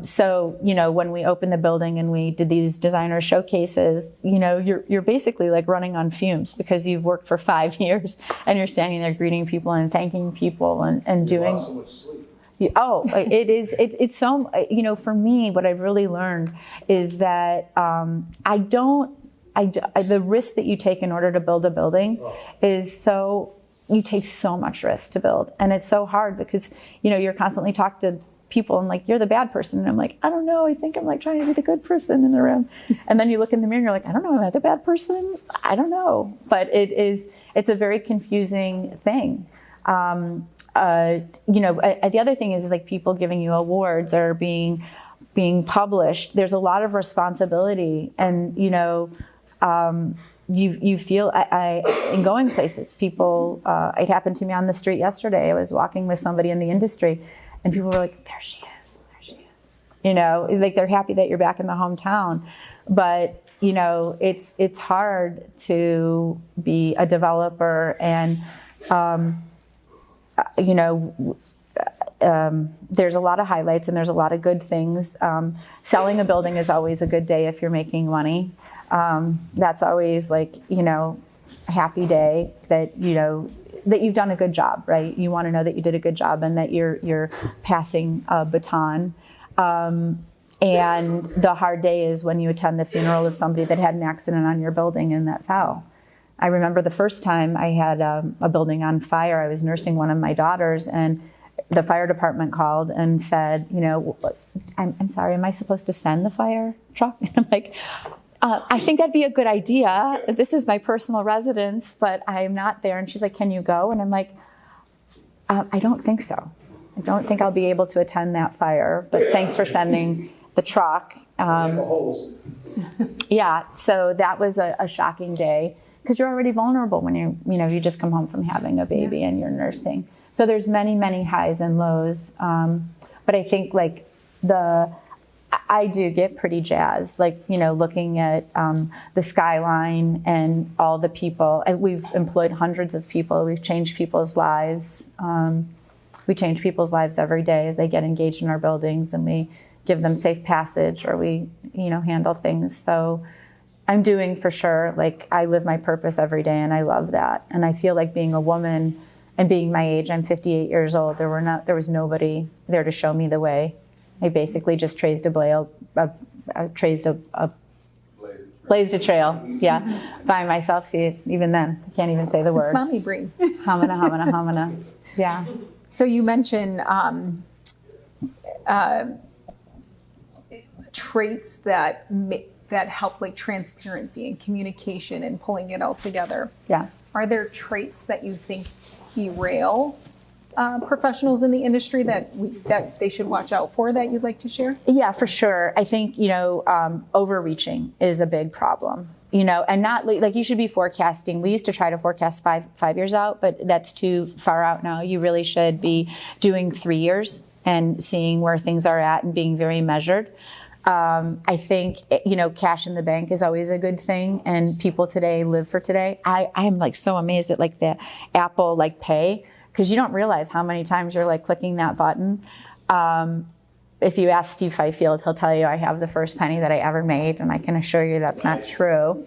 A: So, when we opened the building and we did these designer showcases, you're basically like running on fumes because you've worked for 5 years and you're standing there greeting people and thanking people and doing.
G: Lost so much sleep.
A: Oh, it's so, for me, what I've really learned is that the risk that you take in order to build a building is you take so much risk to build. And it's so hard because, you're constantly talking to people and like, you're the bad person. And I'm like, I don't know. I think I'm like trying to be the good person in the room. And then you look in the mirror and you're like, I don't know. Am I the bad person? I don't know. But it's a very confusing thing. The other thing is like people giving you awards or being published. There's a lot of responsibility, and you feel in going places. People, it happened to me on the street yesterday. I was walking with somebody in the industry, and people were like, "There she is, there she is." Like they're happy that you're back in the hometown, but it's hard to be a developer and. There's a lot of highlights and there's a lot of good things. Selling a building is always a good day if you're making money. That's always like, a happy day that, that you've done a good job, right? You want to know that you did a good job and that you're passing a baton. And the hard day is when you attend the funeral of somebody that had an accident on your building and that fell. I remember the first time I had a building on fire. I was nursing one of my daughters, and the fire department called and said, I'm sorry, am I supposed to send the fire truck? And I'm like, I think that'd be a good idea. This is my personal residence, but I'm not there. And she's like, can you go? And I'm like, I don't think so. I don't think I'll be able to attend that fire, but thanks for sending the truck. Yeah, so that was a shocking day. Because you're already vulnerable when you just come home from having a baby and you're nursing. So there's many, many highs and lows. But I think like I do get pretty jazzed, like, looking at the skyline and all the people. We've employed hundreds of people. We've changed people's lives. We change people's lives every day as they get engaged in our buildings, and we give them safe passage, or we, handle things. So I'm doing for sure, like I live my purpose every day, and I love that. And I feel like being a woman and being my age, I'm 58 years old, there was nobody there to show me the way. I basically just blazed a trail, yeah, by myself. See, even then, I can't even say the word.
B: It's mommy brain.
A: Hamana, yeah.
B: So you mentioned traits that help, like transparency and communication and pulling it all together.
A: Yeah.
B: Are there traits that you think derail professionals in the industry that they should watch out for that you'd like to share?
A: Yeah, for sure. I think, overreaching is a big problem, and not like you should be forecasting. We used to try to forecast five years out, but that's too far out now. You really should be doing 3 years and seeing where things are at and being very measured. I think, cash in the bank is always a good thing, and people today live for today. I am like so amazed at like the Apple like Pay, because you don't realize how many times you're like clicking that button. If you ask Steve Fifield, he'll tell you I have the first penny that I ever made, and I can assure you that's not true.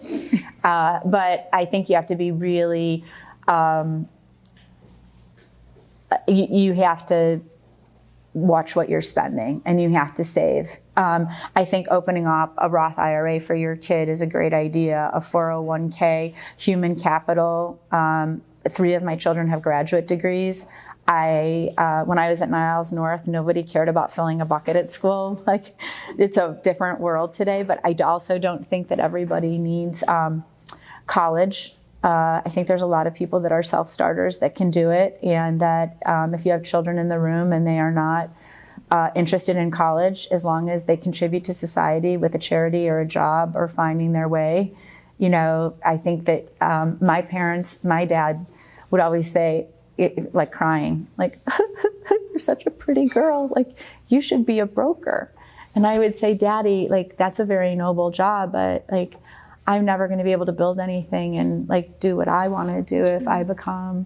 A: But I think you have to be really, you have to watch what you're spending, and you have to save. I think opening up a Roth IRA for your kid is a great idea, a 401k, human capital. 3 of my children have graduate degrees. When I was at Niles North, nobody cared about filling a bucket at school. Like, it's a different world today, but I also don't think that everybody needs college. I think there's a lot of people that are self-starters that can do it, and that if you have children in the room and they are not interested in college, as long as they contribute to society with a charity or a job or finding their way, I think that my dad would always say, like crying, like, you're such a pretty girl, like you should be a broker. And I would say, Daddy, like that's a very noble job, but like I'm never going to be able to build anything and like do what I want to do if I become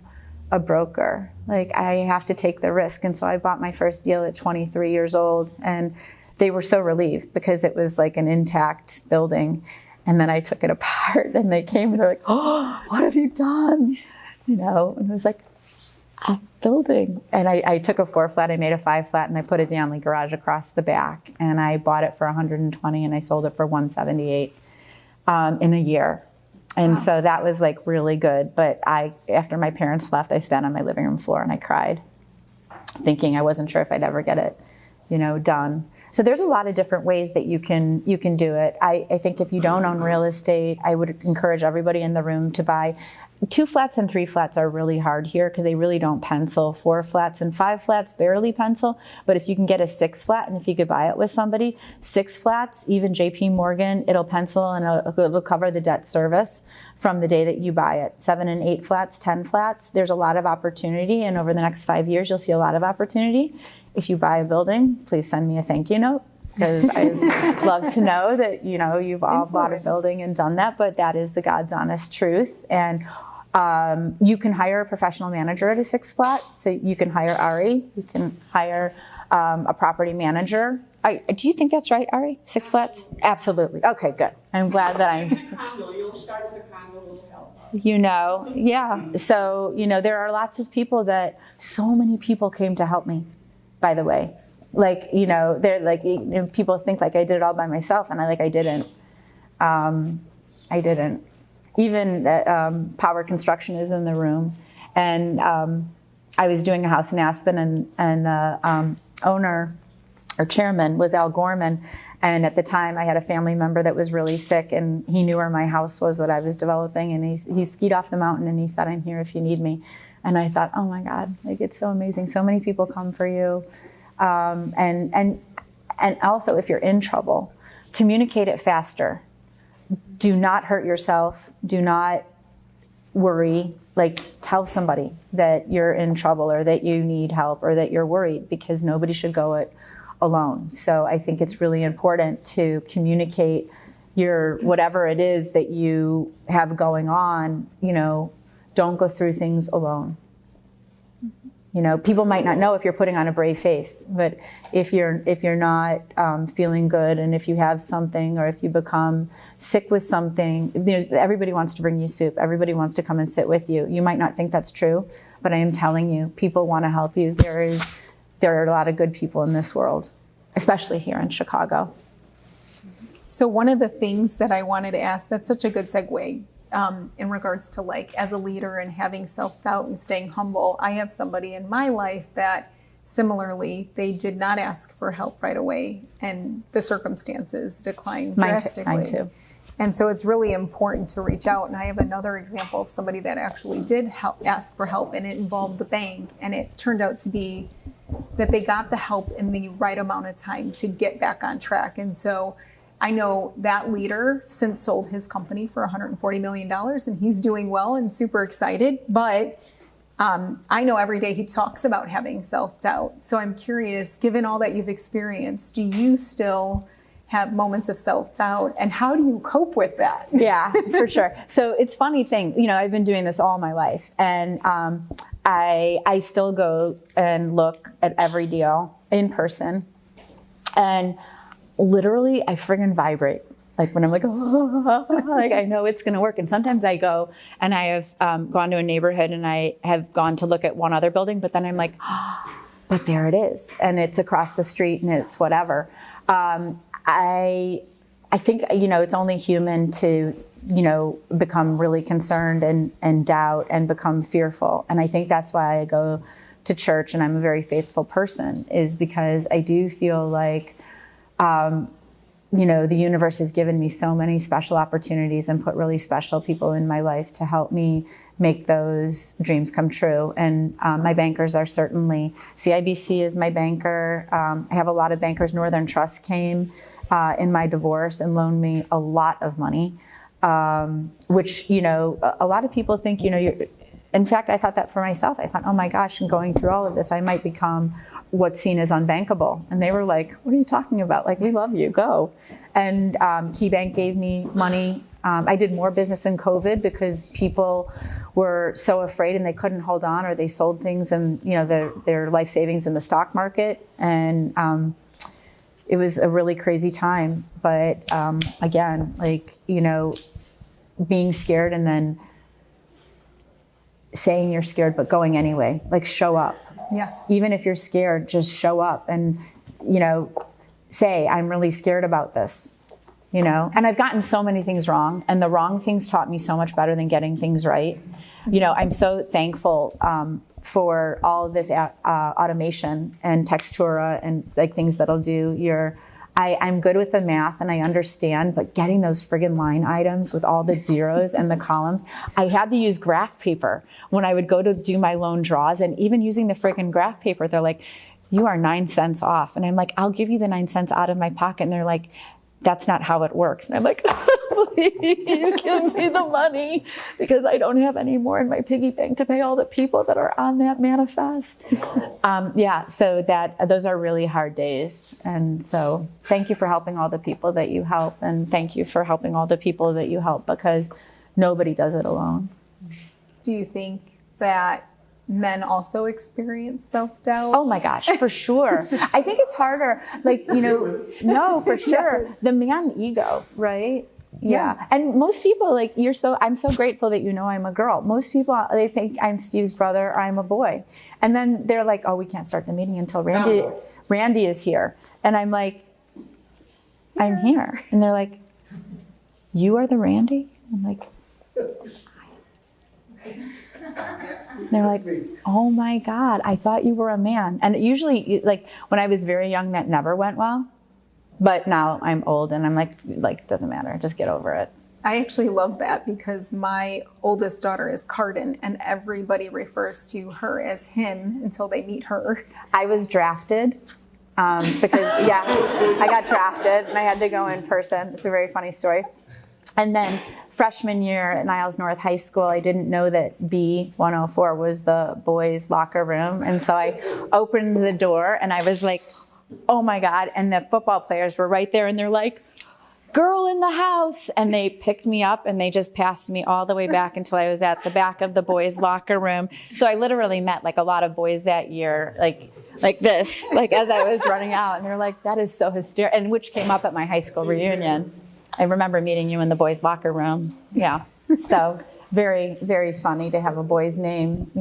A: a broker. Like I have to take the risk. And so I bought my first deal at 23 years old, and they were so relieved because it was like an intact building. And then I took it apart, and they came and they're like, oh, what have you done? And it was like, a building. And I took a 4-flat, I made a 5-flat, and I put it down the garage across the back. And I bought it for $120, and I sold it for $178 in a year. And wow. So that was like really good. But after my parents left, I sat on my living room floor and I cried, thinking I wasn't sure if I'd ever get it, done. So there's a lot of different ways that you can do it. I think if you don't own real estate, I would encourage everybody in the room to buy 2 flats and 3 flats are really hard here because they really don't pencil. 4 flats and 5 flats barely pencil. But if you can get a 6 flat, and if you could buy it with somebody, 6 flats, even JP Morgan, it'll pencil and it'll cover the debt service from the day that you buy it. 7 and 8 flats, 10 flats, there's a lot of opportunity. And over the next 5 years, you'll see a lot of opportunity. If you buy a building, please send me a thank you note, because I'd love to know that, you've all bought a building and done that, but that is the God's honest truth. And you can hire a professional manager at a 6 flat. So you can hire Ari, you can hire a property manager. Do you think that's right, Ari? 6 flats? Absolutely. Okay, good. I'm glad that I'm...
H: You'll start with a condo, will help.
A: Yeah. So, there are lots of people so many people came to help me, by the way. Like, they're like, people think like I did it all by myself, and I didn't. I didn't. Even Power Construction is in the room. And I was doing a house in Aspen, and the owner or chairman was Al Gorman. And at the time I had a family member that was really sick, and he knew where my house was that I was developing. And he skied off the mountain and he said, I'm here if you need me. And I thought, oh my God, like it's so amazing. So many people come for you. And also if you're in trouble, communicate it faster. Do not hurt yourself. Do not worry. Like tell somebody that you're in trouble or that you need help or that you're worried, because nobody should go it alone. So I think it's really important to communicate whatever it is that you have going on. Don't go through things alone. People might not know if you're putting on a brave face, but if you're not feeling good, and if you have something, or if you become sick with something, everybody wants to bring you soup. Everybody wants to come and sit with you. You might not think that's true, but I am telling you, people want to help you. There are a lot of good people in this world, especially here in Chicago.
B: So one of the things that I wanted to ask, that's such a good segue. In regards to like as a leader and having self-doubt and staying humble, I have somebody in my life that similarly, they did not ask for help right away, and the circumstances declined drastically.
A: Mine too.
B: And so it's really important to reach out. And I have another example of somebody that actually did ask for help, and it involved the bank. And it turned out to be that they got the help in the right amount of time to get back on track. And so I know that leader since sold his company for $140 million, and he's doing well and super excited. But I know every day he talks about having self-doubt. So I'm curious, given all that you've experienced, do you still have moments of self-doubt, and how do you cope with that?
A: Yeah, for sure. So it's funny thing, I've been doing this all my life, and I still go and look at every deal in person, and literally I friggin' vibrate. Like when I'm like, oh, like I know it's gonna work. And sometimes I go and I have gone to a neighborhood and I have gone to look at one other building, but then I'm like, oh, but there it is. And it's across the street and it's whatever. I think, it's only human to, become really concerned and doubt and become fearful. And I think that's why I go to church and I'm a very faithful person, is because I do feel like, the universe has given me so many special opportunities and put really special people in my life to help me make those dreams come true. And my bankers are certainly, CIBC is my banker. I have a lot of bankers. Northern Trust came in my divorce and loaned me a lot of money, which, a lot of people think, in fact, I thought that for myself. I thought, oh my gosh, and going through all of this, I might become what's seen as unbankable. And they were like, what are you talking about? Like, we love you, go. And KeyBank gave me money. I did more business in COVID because people were so afraid and they couldn't hold on, or they sold things and, their life savings in the stock market. And it was a really crazy time. But again, being scared and then saying you're scared, but going anyway, show up.
B: Yeah.
A: Even if you're scared, just show up and, say, I'm really scared about this, And I've gotten so many things wrong, and the wrong things taught me so much better than getting things right. I'm so thankful for all of this automation and Textura and things that'll do I'm good with the math and I understand, but getting those friggin' line items with all the zeros and the columns, I had to use graph paper when I would go to do my loan draws, and even using the friggin' graph paper, they're like, you are 9 cents off. And I'm like, I'll give you the 9 cents out of my pocket. And they're like, that's not how it works. And I'm like, please give me the money, because I don't have any more in my piggy bank to pay all the people that are on that manifest. So those are really hard days. And so thank you for helping all the people that you help. And thank you for helping all the people that you help, because nobody does it alone.
B: Do you think that men also experience self-doubt?
A: Oh my gosh, for sure. I think it's harder, no, for sure. Yes. The man ego, right? Yeah. And most people, I'm so grateful that I'm a girl. Most people, they think I'm Steve's brother or I'm a boy. And then they're like, oh, we can't start the meeting until Randy is here. And I'm like, I'm here. And they're like, you are the Randy? I'm like, they're like, oh my God, I thought you were a man. And usually, when I was very young, that never went well. But now I'm old and I'm like, doesn't matter, just get over it.
B: I actually love that, because my oldest daughter is Cardin, and everybody refers to her as him until they meet her.
A: I was drafted because, I got drafted and I had to go in person. It's a very funny story. And then freshman year at Niles North High School, I didn't know that B104 was the boys' locker room. And so I opened the door and I was like, oh my God. And the football players were right there and they're like, girl in the house. And they picked me up and they just passed me all the way back until I was at the back of the boys' locker room. So I literally met a lot of boys that year, like this, as I was running out. And they're like, that is so hysterical. And which came up at my high school reunion. I remember meeting you in the boys' locker room. Yeah. So very, very funny to have a boy's name,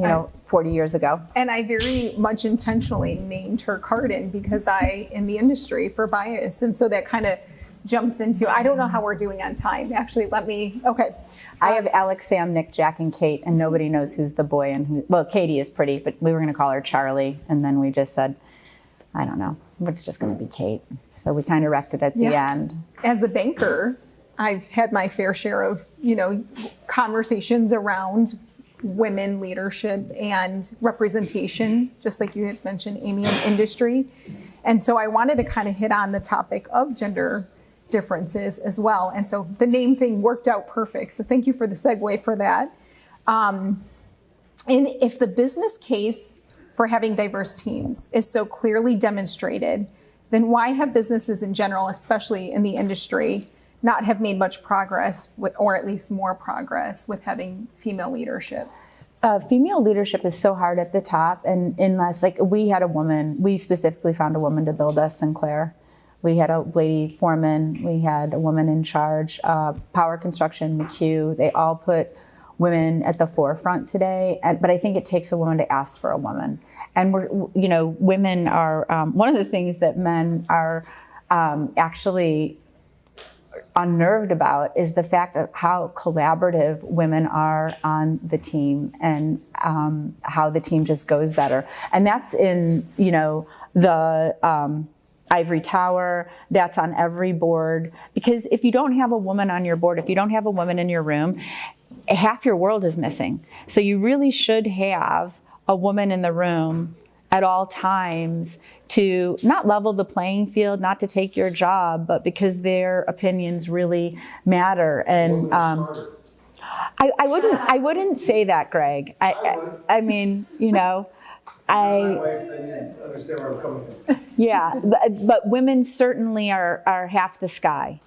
A: 40 years ago.
B: And I very much intentionally named her Cardin because in the industry for bias. And so that kind of jumps into, I don't know how we're doing on time. Actually, okay.
A: I have Alex, Sam, Nick, Jack, and Kate, and nobody knows who's the boy and who, well, Katie is pretty, but we were going to call her Charlie. And then we just said, I don't know, it's just going to be Kate. So we kind of wrecked it at the end.
B: As a banker, I've had my fair share of, conversations around women leadership and representation, just like you had mentioned, Amy, in industry. And so I wanted to kind of hit on the topic of gender differences as well. And so the name thing worked out perfect. So thank you for the segue for that. And if the business case for having diverse teams is so clearly demonstrated, then why have businesses in general, especially in the industry, not have made much progress, or at least more progress, with having female leadership?
A: Female leadership is so hard at the top, and unless, like, we specifically found a woman to build us, Sinclair. We had a lady foreman, we had a woman in charge, Power Construction, McHugh. They all put women at the forefront today, but I think it takes a woman to ask for a woman. And women are, one of the things that men are actually unnerved about is the fact of how collaborative women are on the team, and how the team just goes better. And that's in, the ivory tower, that's on every board. Because if you don't have a woman on your board, if you don't have a woman in your room, half your world is missing. So you really should have a woman in the room at all times to not level the playing field, not to take your job, but because their opinions really matter. And I wouldn't say that, Greg. I mean,
G: My wife, understand where I'm coming from.
A: yeah, but women certainly are half the sky,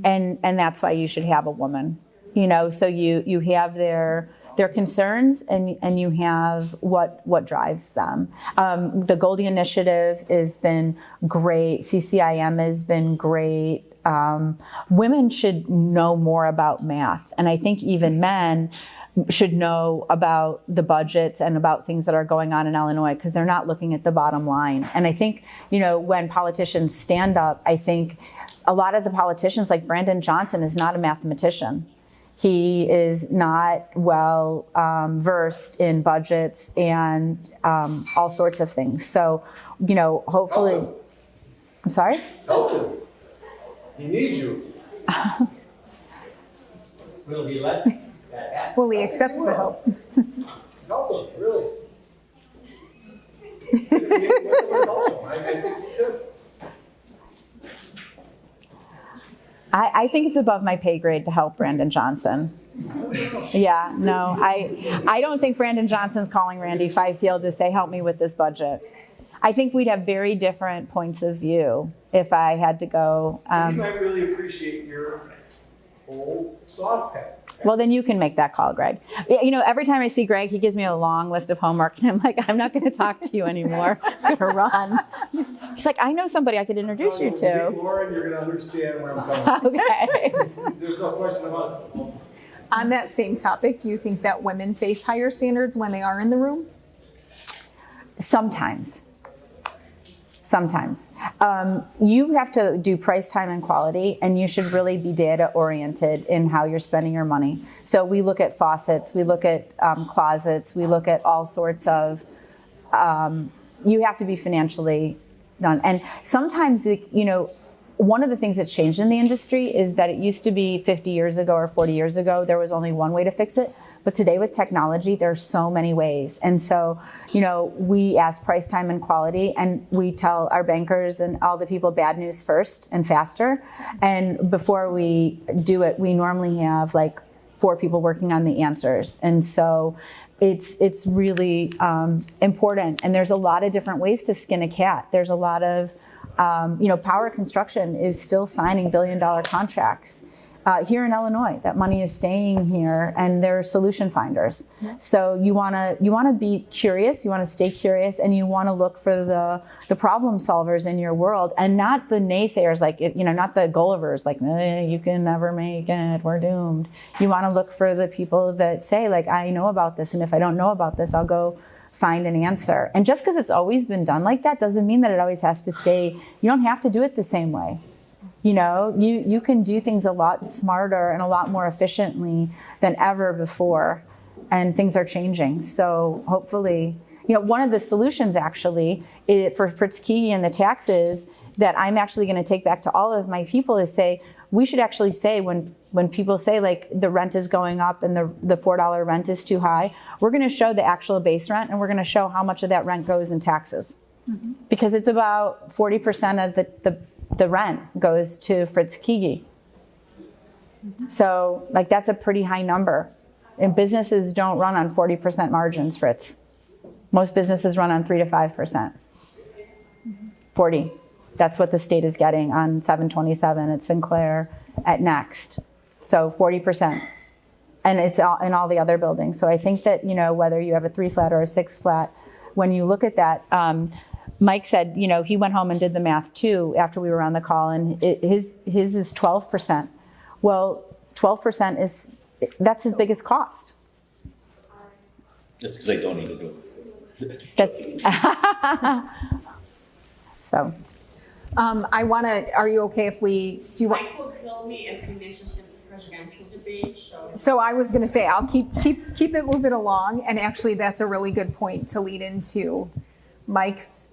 A: and that's why you should have a woman. So you have their concerns, and you have what drives them. The Goldie Initiative has been great. CCIM has been great. Women should know more about math, and I think even men should know about the budgets and about things that are going on in Illinois, because they're not looking at the bottom line. And I think, when politicians stand up, I think a lot of the politicians, like Brandon Johnson, is not a mathematician. He is not well versed in budgets and all sorts of things. So, hopefully,
G: Help him.
A: I'm sorry?
G: Help him. He needs you.
H: Will he let that happen?
B: Will we accept the help?
G: Help him, really. Help him. I think you should.
A: I think it's above my pay grade to help Brandon Johnson. Yeah, no, I don't think Brandon Johnson's calling Randy Fifield to say, help me with this budget. I think we'd have very different points of view if I had to go.
G: You might really appreciate your whole thought pattern.
A: Well, then you can make that call, Greg. Every time I see Greg, he gives me a long list of homework, and I'm like, I'm not going to talk to you anymore. I'm going to run. He's like, I know somebody I could introduce you to.
G: Lauren, you're going to understand where I'm coming from.
A: Okay.
G: There's no question about it.
B: On that same topic, do you think that women face higher standards when they are in the room?
A: Sometimes. You have to do price, time, and quality, and you should really be data oriented in how you're spending your money. So we look at faucets, we look at closets, we look at all sorts of, you have to be financially done. And sometimes, one of the things that's changed in the industry is that it used to be 50 years ago or 40 years ago, there was only one way to fix it. But today with technology, there's so many ways. And so, we ask price, time, and quality, and we tell our bankers and all the people bad news first and faster. And before we do it, we normally have like 4 people working on the answers. And so it's really important. And there's a lot of different ways to skin a cat. There's a lot of, Power Construction is still signing billion-dollar contracts. Here in Illinois, that money is staying here, and they're solution finders. So you want to be curious, you want to stay curious, and you want to look for the problem solvers in your world, and not the naysayers, like not the Gullivers, like you can never make it, we're doomed. You want to look for the people that say, like, I know about this, and if I don't know about this, I'll go find an answer. And just because it's always been done like that doesn't mean that it always has to stay. You don't have to do it the same way. You can do things a lot smarter and a lot more efficiently than ever before, and things are changing. So hopefully, one of the solutions actually for Fritz Key and the taxes that I'm actually going to take back to all of my people is say, we should actually say when people say like the rent is going up and the $4 rent is too high, we're going to show the actual base rent and we're going to show how much of that rent goes in taxes. Because it's about 40% of the rent goes to Fritz Keegi. So like that's a pretty high number. And businesses don't run on 40% margins, Fritz. Most businesses run on 3 to 5%. 40. That's what the state is getting on 727 at Sinclair, at Next. So 40%. And it's all, in all the other buildings. So I think that, you know, whether you have a 3 flat or a 6 flat, when you look at that, Mike said, you know, he went home and did the math too after we were on the call, and his is 12%. Well, 12% that's his biggest cost.
I: That's because I don't need to do it.
A: That's so.
B: Are you okay if we, do you want?
J: Mike will kill me if he misses a presidential debate, so.
B: So I was gonna say, I'll keep it moving along, and actually that's a really good point to lead into Mike's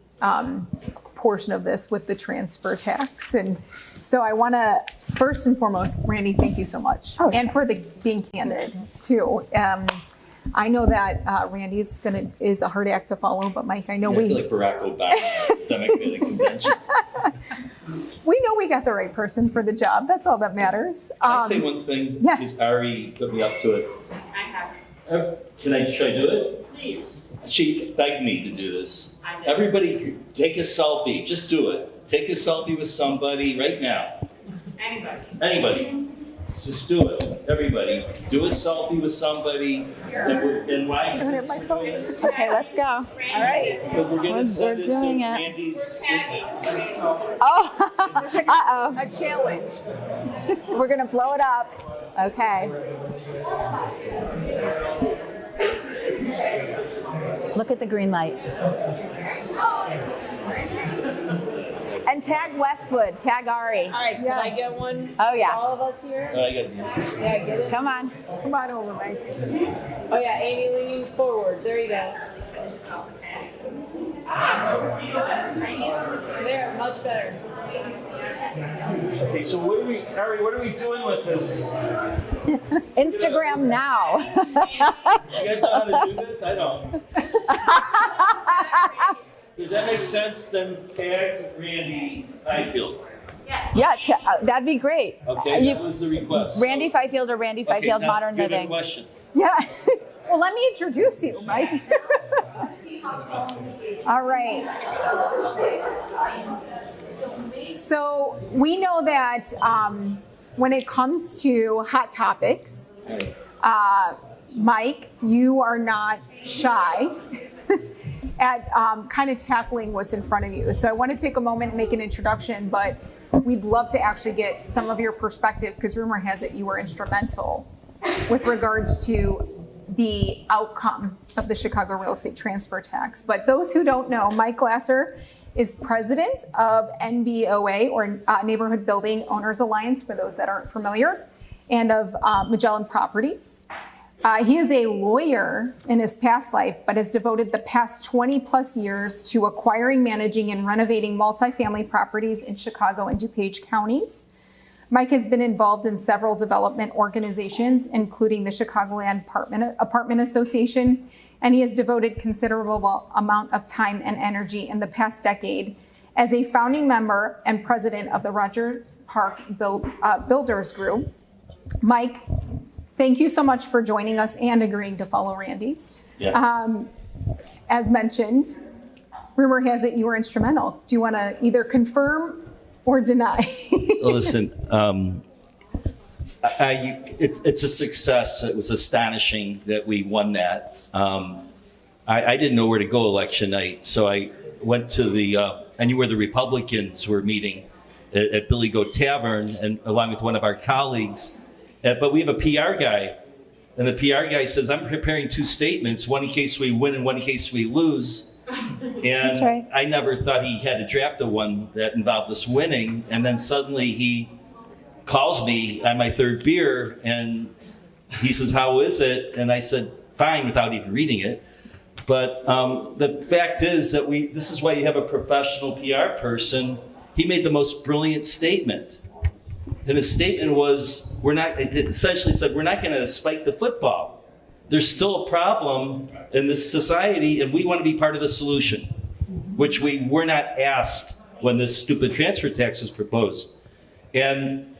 B: portion of this with the transfer tax. And so I wanna, first and foremost, Randy, thank you so much.
A: Oh,
B: and for being candid too. I know that Randy is a hard act to follow, but Mike, I know
I: I feel like Barack Obama at the convention.
B: we know we got the right person for the job. That's all that matters.
I: Can I say one thing?
B: Yes.
I: Because Ari put me up to it.
J: I have,
I: Should I do it?
J: please.
I: She begged me to do this.
J: I did.
I: Everybody, take a selfie. Just do it. Take a selfie with somebody right now. Anybody. Just do it. Everybody. Do a selfie with somebody. And why is it doing this?
A: Okay, let's go. All right.
I: Because we're going to send it to
A: doing it.
I: Randy's.
A: Oh, uh-oh.
B: A challenge.
A: We're gonna blow it up. Okay. Look at the green light. And tag Westwood, tag Ari.
E: All right, can I get one?
A: Oh yeah.
E: All of us here?
I: I got
E: Yeah, get it.
A: Come on.
B: Come on over, Mike.
E: Oh yeah, Amy leaning forward. There you go. There, much better.
I: Okay, so Ari, what are we doing with this?
A: Instagram now.
I: You guys know how to do this? I don't. Does that make sense? Then tag Randy Fifield.
A: Yeah, that'd be great.
I: Okay, that was the request.
A: Randy Fifield or Randy Fifield
I: now
A: Modern
I: give
A: Living.
I: a question.
B: Yeah. Well, let me introduce you, Mike. All right. So we know that when it comes to hot topics, Mike, you are not shy at kind of tackling what's in front of you. So I want to take a moment and make an introduction, but we'd love to actually get some of your perspective, because rumor has it you were instrumental with regards to the outcome of the Chicago real estate transfer tax. But those who don't know, Mike Glasser is president of NBOA, or Neighborhood Building Owners Alliance, for those that aren't familiar, and of Magellan Properties. He is a lawyer in his past life, but has devoted the past 20 plus years to acquiring, managing, and renovating multifamily properties in Chicago and DuPage counties. Mike has been involved in several development organizations, including the Chicagoland Apartment Association, and he has devoted considerable amount of time and energy in the past decade as a founding member and president of the Rogers Park Builders Group. Mike, thank you so much for joining us and agreeing to follow Randy.
I: Yeah.
B: As mentioned, rumor has it you were instrumental. Do you want to either confirm or deny?
I: Listen, it's a success. It was astonishing that we won that. I didn't know where to go election night, so I went to I knew where the Republicans were meeting at Billy Goat Tavern, and along with one of our colleagues. But we have a PR guy, and the PR guy says, I'm preparing 2 statements, one in case we win and one in case we lose. And
A: That's right.
I: I never thought he had to draft the one that involved us winning. And then suddenly he calls me on my 3rd beer, and he says, how is it? And I said, fine, without even reading it. But the fact is that this is why you have a professional PR person. He made the most brilliant statement. And his statement was, it essentially said, we're not going to spike the football. There's still a problem in this society, and we want to be part of the solution, which we were not asked when this stupid transfer tax was proposed. And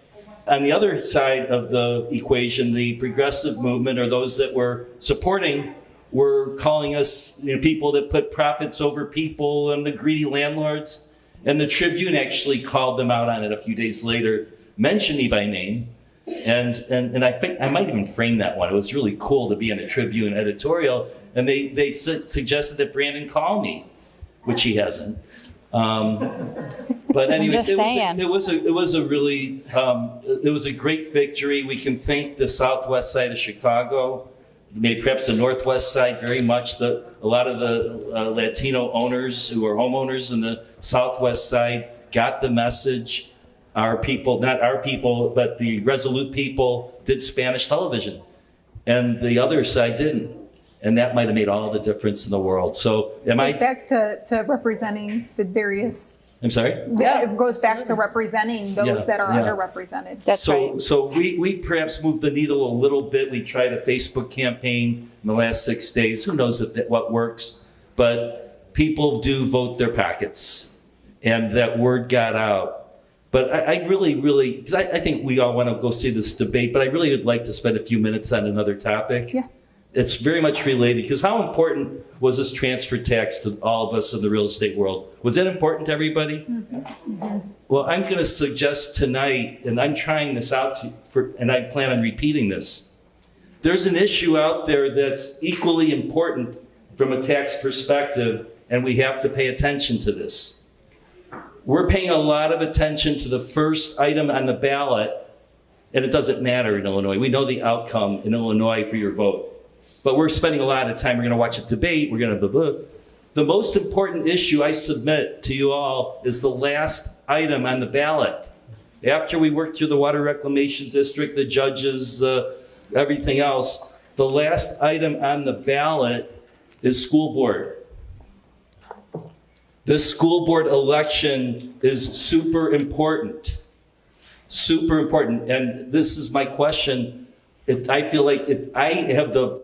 I: on the other side of the equation, the progressive movement, or those that were supporting, were calling us people that put profits over people and the greedy landlords. And the Tribune actually called them out on it a few days later, mentioned me by name. And I think I might even frame that one. It was really cool to be in a Tribune editorial. And they suggested that Brandon call me, which he hasn't. But anyways, it was a great victory. We can thank the southwest side of Chicago, maybe perhaps the northwest side very much. A lot of the Latino owners who are homeowners in the southwest side got the message. Our people, not our people, but the Resolute people did Spanish television, and the other side didn't. And that might have made all the difference in the world. So
B: it goes back to representing the various.
I: I'm sorry?
B: It goes back to representing those that are underrepresented.
A: That's right.
I: So we perhaps moved the needle a little bit. We tried a Facebook campaign in the last 6 days. Who knows what works? But people do vote their pockets, and that word got out. But I really, because I think we all want to go see this debate, but I really would like to spend a few minutes on another topic.
B: Yeah.
I: It's very much related, because how important was this transfer tax to all of us in the real estate world? Was it important to everybody? Mm-hmm. Well, I'm going to suggest tonight, and I'm trying this out, and I plan on repeating this. There's an issue out there that's equally important from a tax perspective, and we have to pay attention to this. We're paying a lot of attention to the first item on the ballot, and it doesn't matter in Illinois. We know the outcome in Illinois for your vote. But we're spending a lot of time, we're going to watch a debate, we're going to blah, blah. The most important issue I submit to you all is the last item on the ballot. After we work through the Water Reclamation District, the judges, everything else, the last item on the ballot is school board. This school board election is super important. Super important. And this is my question. I feel like I have the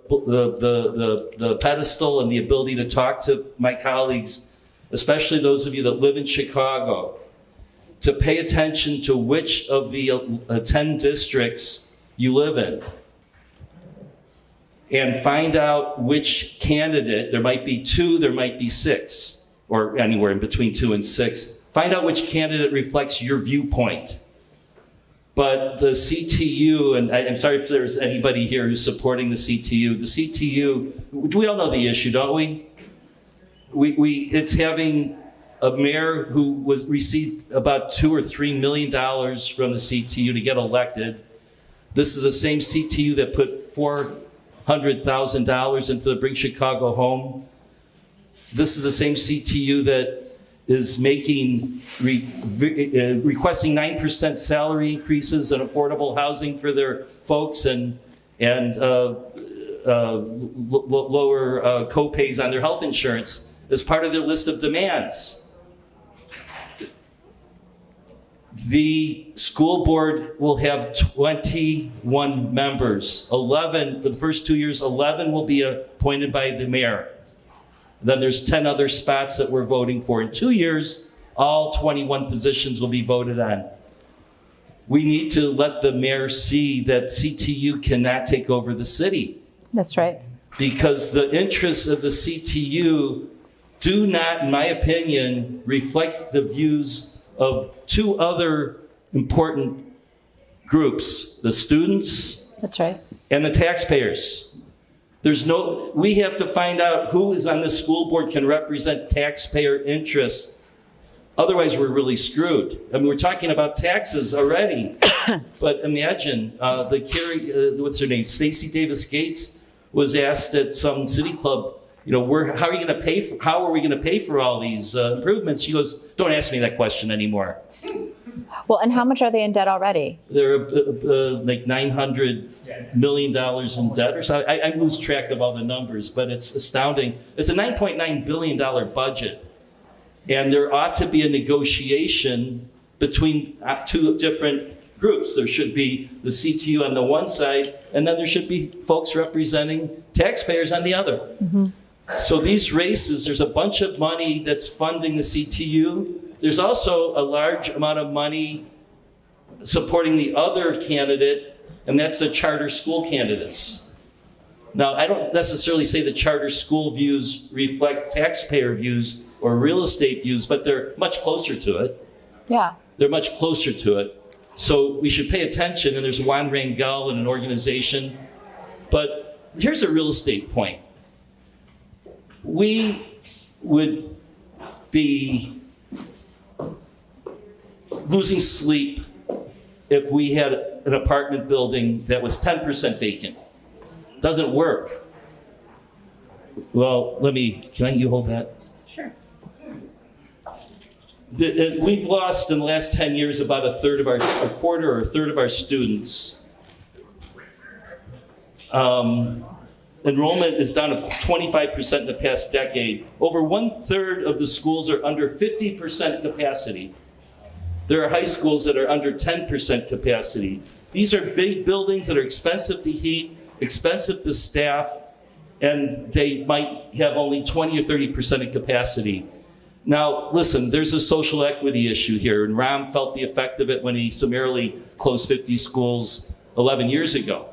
I: pedestal and the ability to talk to my colleagues, especially those of you that live in Chicago, to pay attention to which of the 10 districts you live in, and find out which candidate. There might be 2, there might be 6, or anywhere in between 2 and 6. Find out which candidate reflects your viewpoint. But the CTU, and I'm sorry if there's anybody here who's supporting the CTU. The CTU, we all know the issue, don't we? It's having a mayor who received about $2 or $3 million from the CTU to get elected. This is the same CTU that put $400,000 into the Bring Chicago Home. This is the same CTU that is requesting 9% salary increases and affordable housing for their folks, and lower co-pays on their health insurance as part of their list of demands. The school board will have 21 members. 11, for the first 2 years, 11 will be appointed by the mayor. Then there's 10 other spots that we're voting for. In 2 years, all 21 positions will be voted on. We need to let the mayor see that CTU cannot take over the city.
A: That's right.
I: Because the interests of the CTU do not, in my opinion, reflect the views of 2 other important groups, the students.
A: That's right.
I: And the taxpayers. We have to find out who is on the school board can represent taxpayer interests. Otherwise, we're really screwed. I mean, we're talking about taxes already. But imagine what's her name? Stacey Davis Gates was asked at some city club, how are we going to pay for all these improvements? She goes, don't ask me that question anymore.
A: Well, and how much are they in debt already?
I: They're like $900 million in debt or something. I lose track of all the numbers, but it's astounding. It's a $9.9 billion budget. And there ought to be a negotiation between 2 different groups. There should be the CTU on the one side, and then there should be folks representing taxpayers on the other. So these races, there's a bunch of money that's funding the CTU. There's also a large amount of money supporting the other candidate, and that's the charter school candidates. Now, I don't necessarily say the charter school views reflect taxpayer views or real estate views, but they're much closer to it.
A: Yeah.
I: They're much closer to it. So we should pay attention, and there's Juan Rangel and an organization. But here's a real estate point. We would be losing sleep if we had an apartment building that was 10% vacant. Doesn't work. Well, can you hold that?
B: Sure.
I: We've lost in the last 10 years about a quarter or a third of our students. Enrollment is down to 25% in the past decade. Over 1/3 of the schools are under 50% capacity. There are high schools that are under 10% capacity. These are big buildings that are expensive to heat, expensive to staff, and they might have only 20 or 30% of capacity. Now, listen, there's a social equity issue here, and Ram felt the effect of it when he summarily closed 50 schools 11 years ago.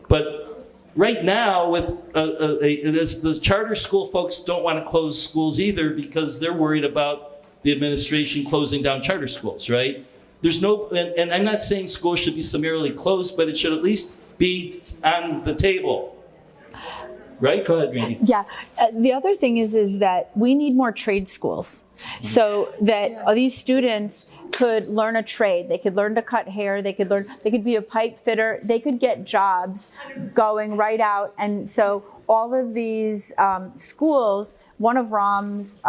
I: But right now, with the charter school folks don't want to close schools either because they're worried about the administration closing down charter schools, right? There's no, and I'm not saying schools should be summarily closed, but it should at least be on the table. Right? Go ahead, Randy.
A: Yeah. The other thing is that we need more trade schools so that these students could learn a trade. They could learn to cut hair. They could be a pipe fitter. They could get jobs going right out. And so all of these schools, one of Ram's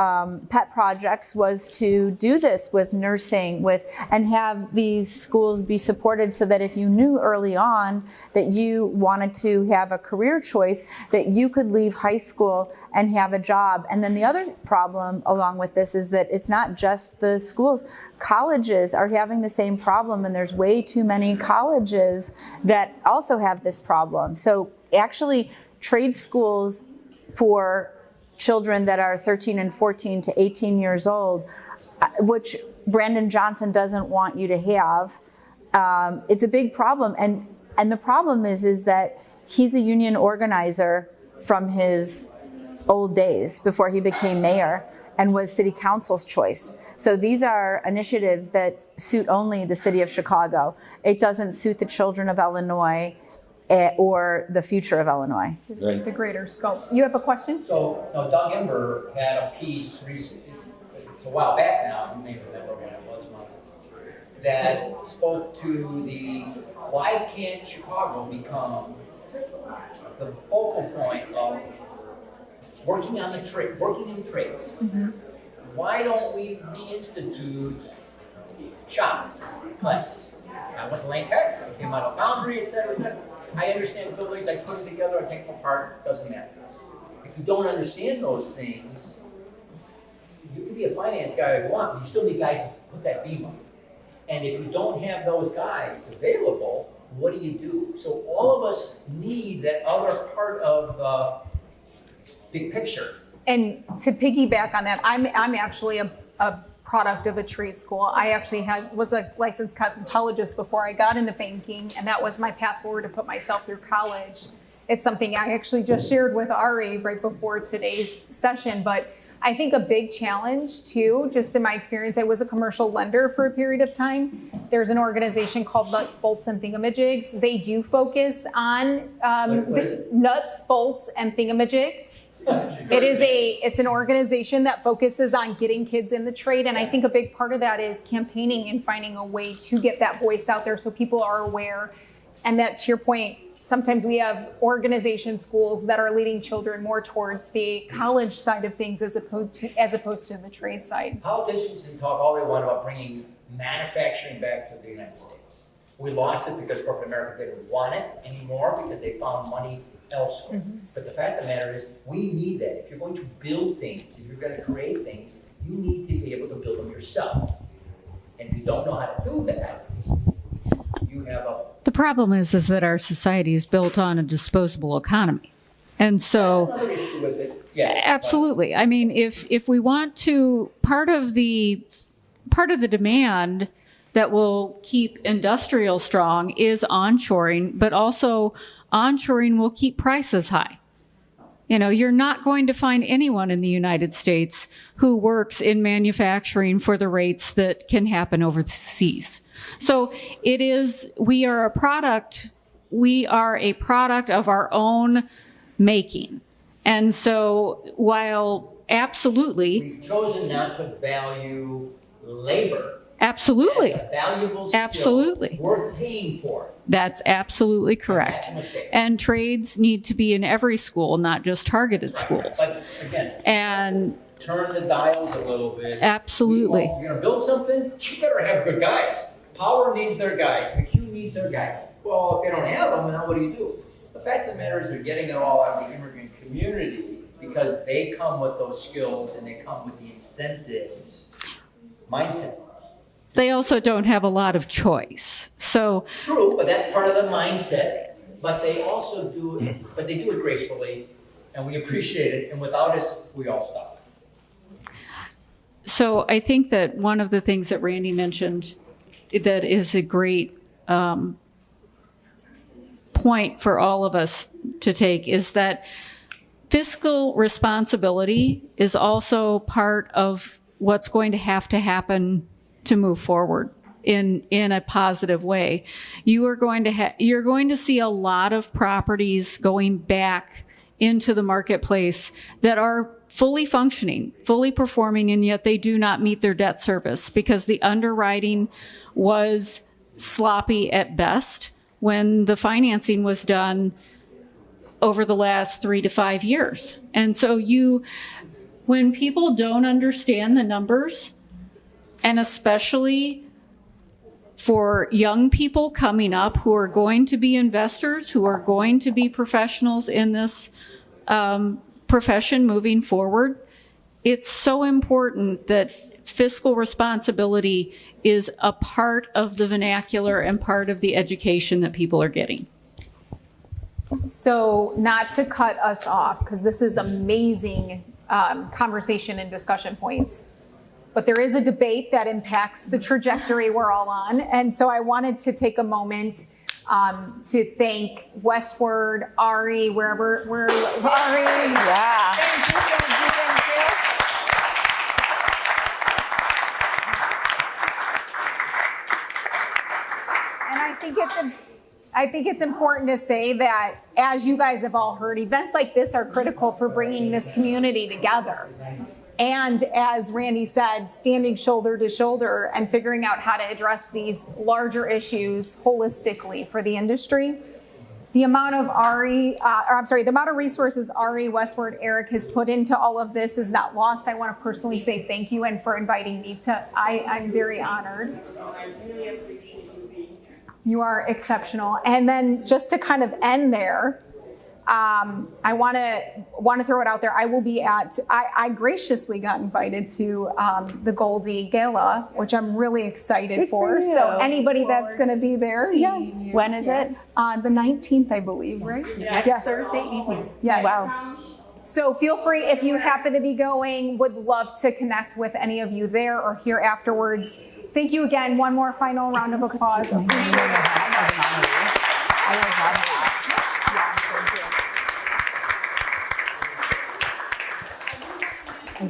A: pet projects was to do this with nursing, and have these schools be supported so that if you knew early on that you wanted to have a career choice, that you could leave high school and have a job. And then the other problem along with this is that it's not just the schools. Colleges are having the same problem, and there's way too many colleges that also have this problem. So actually, trade schools for children that are 13 and 14 to 18 years old, which Brandon Johnson doesn't want you to have, it's a big problem. And the problem is that he's a union organizer from his old days before he became mayor and was city council's choice. So these are initiatives that suit only the city of Chicago. It doesn't suit the children of Illinois or the future of Illinois.
I: Right.
B: The greater scope. You have a question?
H: So, Doug Ember had a piece recently, it's a while back now, you may remember when it was, that spoke to why can't Chicago become the focal point of working in trades?
B: Mm-hmm.
H: Why don't we reinstitute shop classes? I went to Lane Tech, I came out of Foundry, et cetera, et cetera. I understand buildings, I put them together, I take them apart, doesn't matter. If you don't understand those things, you can be a finance guy if you want, but you still need guys to put that beam on. And if you don't have those guys available, what do you do? So all of us need that other part of the big picture.
B: And to piggyback on that, I'm actually a product of a trade school. I actually was a licensed cosmetologist before I got into banking, and that was my path forward to put myself through college. It's something I actually just shared with Ari right before today's session, but I think a big challenge too, just in my experience, I was a commercial lender for a period of time. There's an organization called Nuts, Bolts, and Thingamajigs. They do focus on nuts, bolts, and thingamajigs. It's an organization that focuses on getting kids in the trade, and I think a big part of that is campaigning and finding a way to get that voice out there so people are aware. And that, to your point, sometimes we have organization schools that are leading children more towards the college side of things as opposed to the trade side.
H: Politicians can talk all they want about bringing manufacturing back to the United States. We lost it because corporate America didn't want it anymore because they found money elsewhere. Mm-hmm. But the fact of the matter is, we need that. If you're going to build things, if you're going to create things, you need to be able to build them yourself. And if you don't know how to do that, you have a
F: The problem is that our society is built on a disposable economy. And so,
H: another issue with it. Yes,
F: absolutely. I mean, if we want to, part of the demand that will keep industrial strong is onshoring, but also onshoring will keep prices high. You know, you're not going to find anyone in the United States who works in manufacturing for the rates that can happen overseas. So we are a product of our own making. And so while absolutely,
H: we've chosen not to value labor.
F: absolutely,
H: As a valuable skill
F: absolutely.
H: worth paying for.
F: That's absolutely correct.
H: That's a mistake.
F: And trades need to be in every school, not just targeted schools.
H: But again,
F: And
H: turn the dials a little bit.
F: absolutely.
H: If you're gonna build something, you better have good guys. Power needs their guys, McHugh needs their guys. Well, if you don't have them, then what do? The fact of the matter is they're getting it all out of the immigrant community because they come with those skills and they come with the incentives mindset.
F: They also don't have a lot of choice. So
H: True, but that's part of the mindset. But they also do it, but they do it gracefully, and we appreciate it. And without us, we all stop.
F: So I think that one of the things that Randy mentioned that is a great point for all of us to take is that fiscal responsibility is also part of what's going to happen to move forward in a positive way. You're going to see a lot of properties going back into the marketplace that are fully functioning, fully performing, and yet they do not meet their debt service because the underwriting was sloppy at best when the financing was done over the last 3 to 5 years. And so when people don't understand the numbers, and especially for young people coming up who are going to be investors, who are going to be professionals in this profession moving forward, it's so important that fiscal responsibility is a part of the vernacular and part of the education that people are getting.
B: So not to cut us off, because this is amazing conversation and discussion points, but there is a debate that impacts the trajectory we're all on. And so I wanted to take a moment to thank Westward, Ari, wherever we're, Ari.
A: Yeah.
B: Thank you. And I think it's important to say that, as you guys have all heard, events like this are critical for bringing this community together. And as Randy said, standing shoulder to shoulder and figuring out how to address these larger issues holistically for the industry. The amount of the amount of resources Ari, Westward, Eric has put into all of this is not lost. I want to personally say thank you and for inviting me I'm very honored. You are exceptional. And then just to kind of end there, I want to throw it out there. I will be I graciously got invited to the Goldie Gala, which I'm really excited for. So anybody that's going to be there, yes.
A: When is it?
B: The 19th, I believe, right?
A: Yes. Thursday evening.
B: Yes.
A: Wow.
B: So feel free, if you happen to be going, would love to connect with any of you there or here afterwards. Thank you again. One more final round of applause.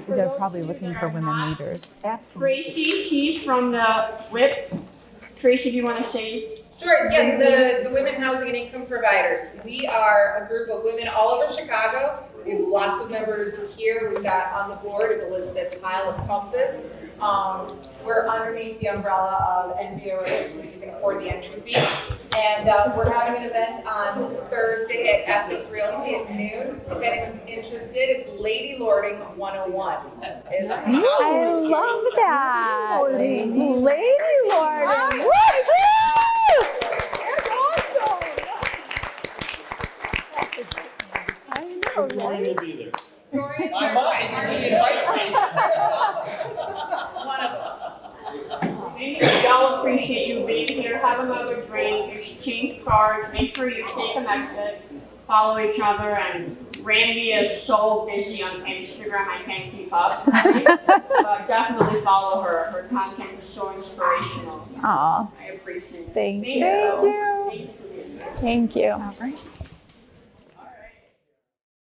A: They're probably looking for women leaders. Absolutely.
J: Tracy, she's from the WHIP. Tracy, do you want to say?
K: Sure, yeah, the Women Housing and Income Providers. We are a group of women all over Chicago. We have lots of members here. We've got on the board is Elizabeth Kyle of Compass. We're underneath the umbrella of NBOA, so you can afford the entry fee. And we're having an event on Thursday at Essex Realty at noon. If anyone's interested, it's Lady Lording 101.
A: I love that. Lady Lording.
B: That's awesome. I know, right?
K: Torian,
H: I might. She invites me.
K: one of them.
J: We need a appreciate you being here. Have another drink, exchange cards, make sure you stay connected, follow each other, and Randy is so busy on Instagram, I can't keep up. But definitely follow her. Her content is so inspirational.
A: Aw,
J: I appreciate it.
A: thank you.
J: Thank you. Thank you for being here.
A: Thank you.
B: All right.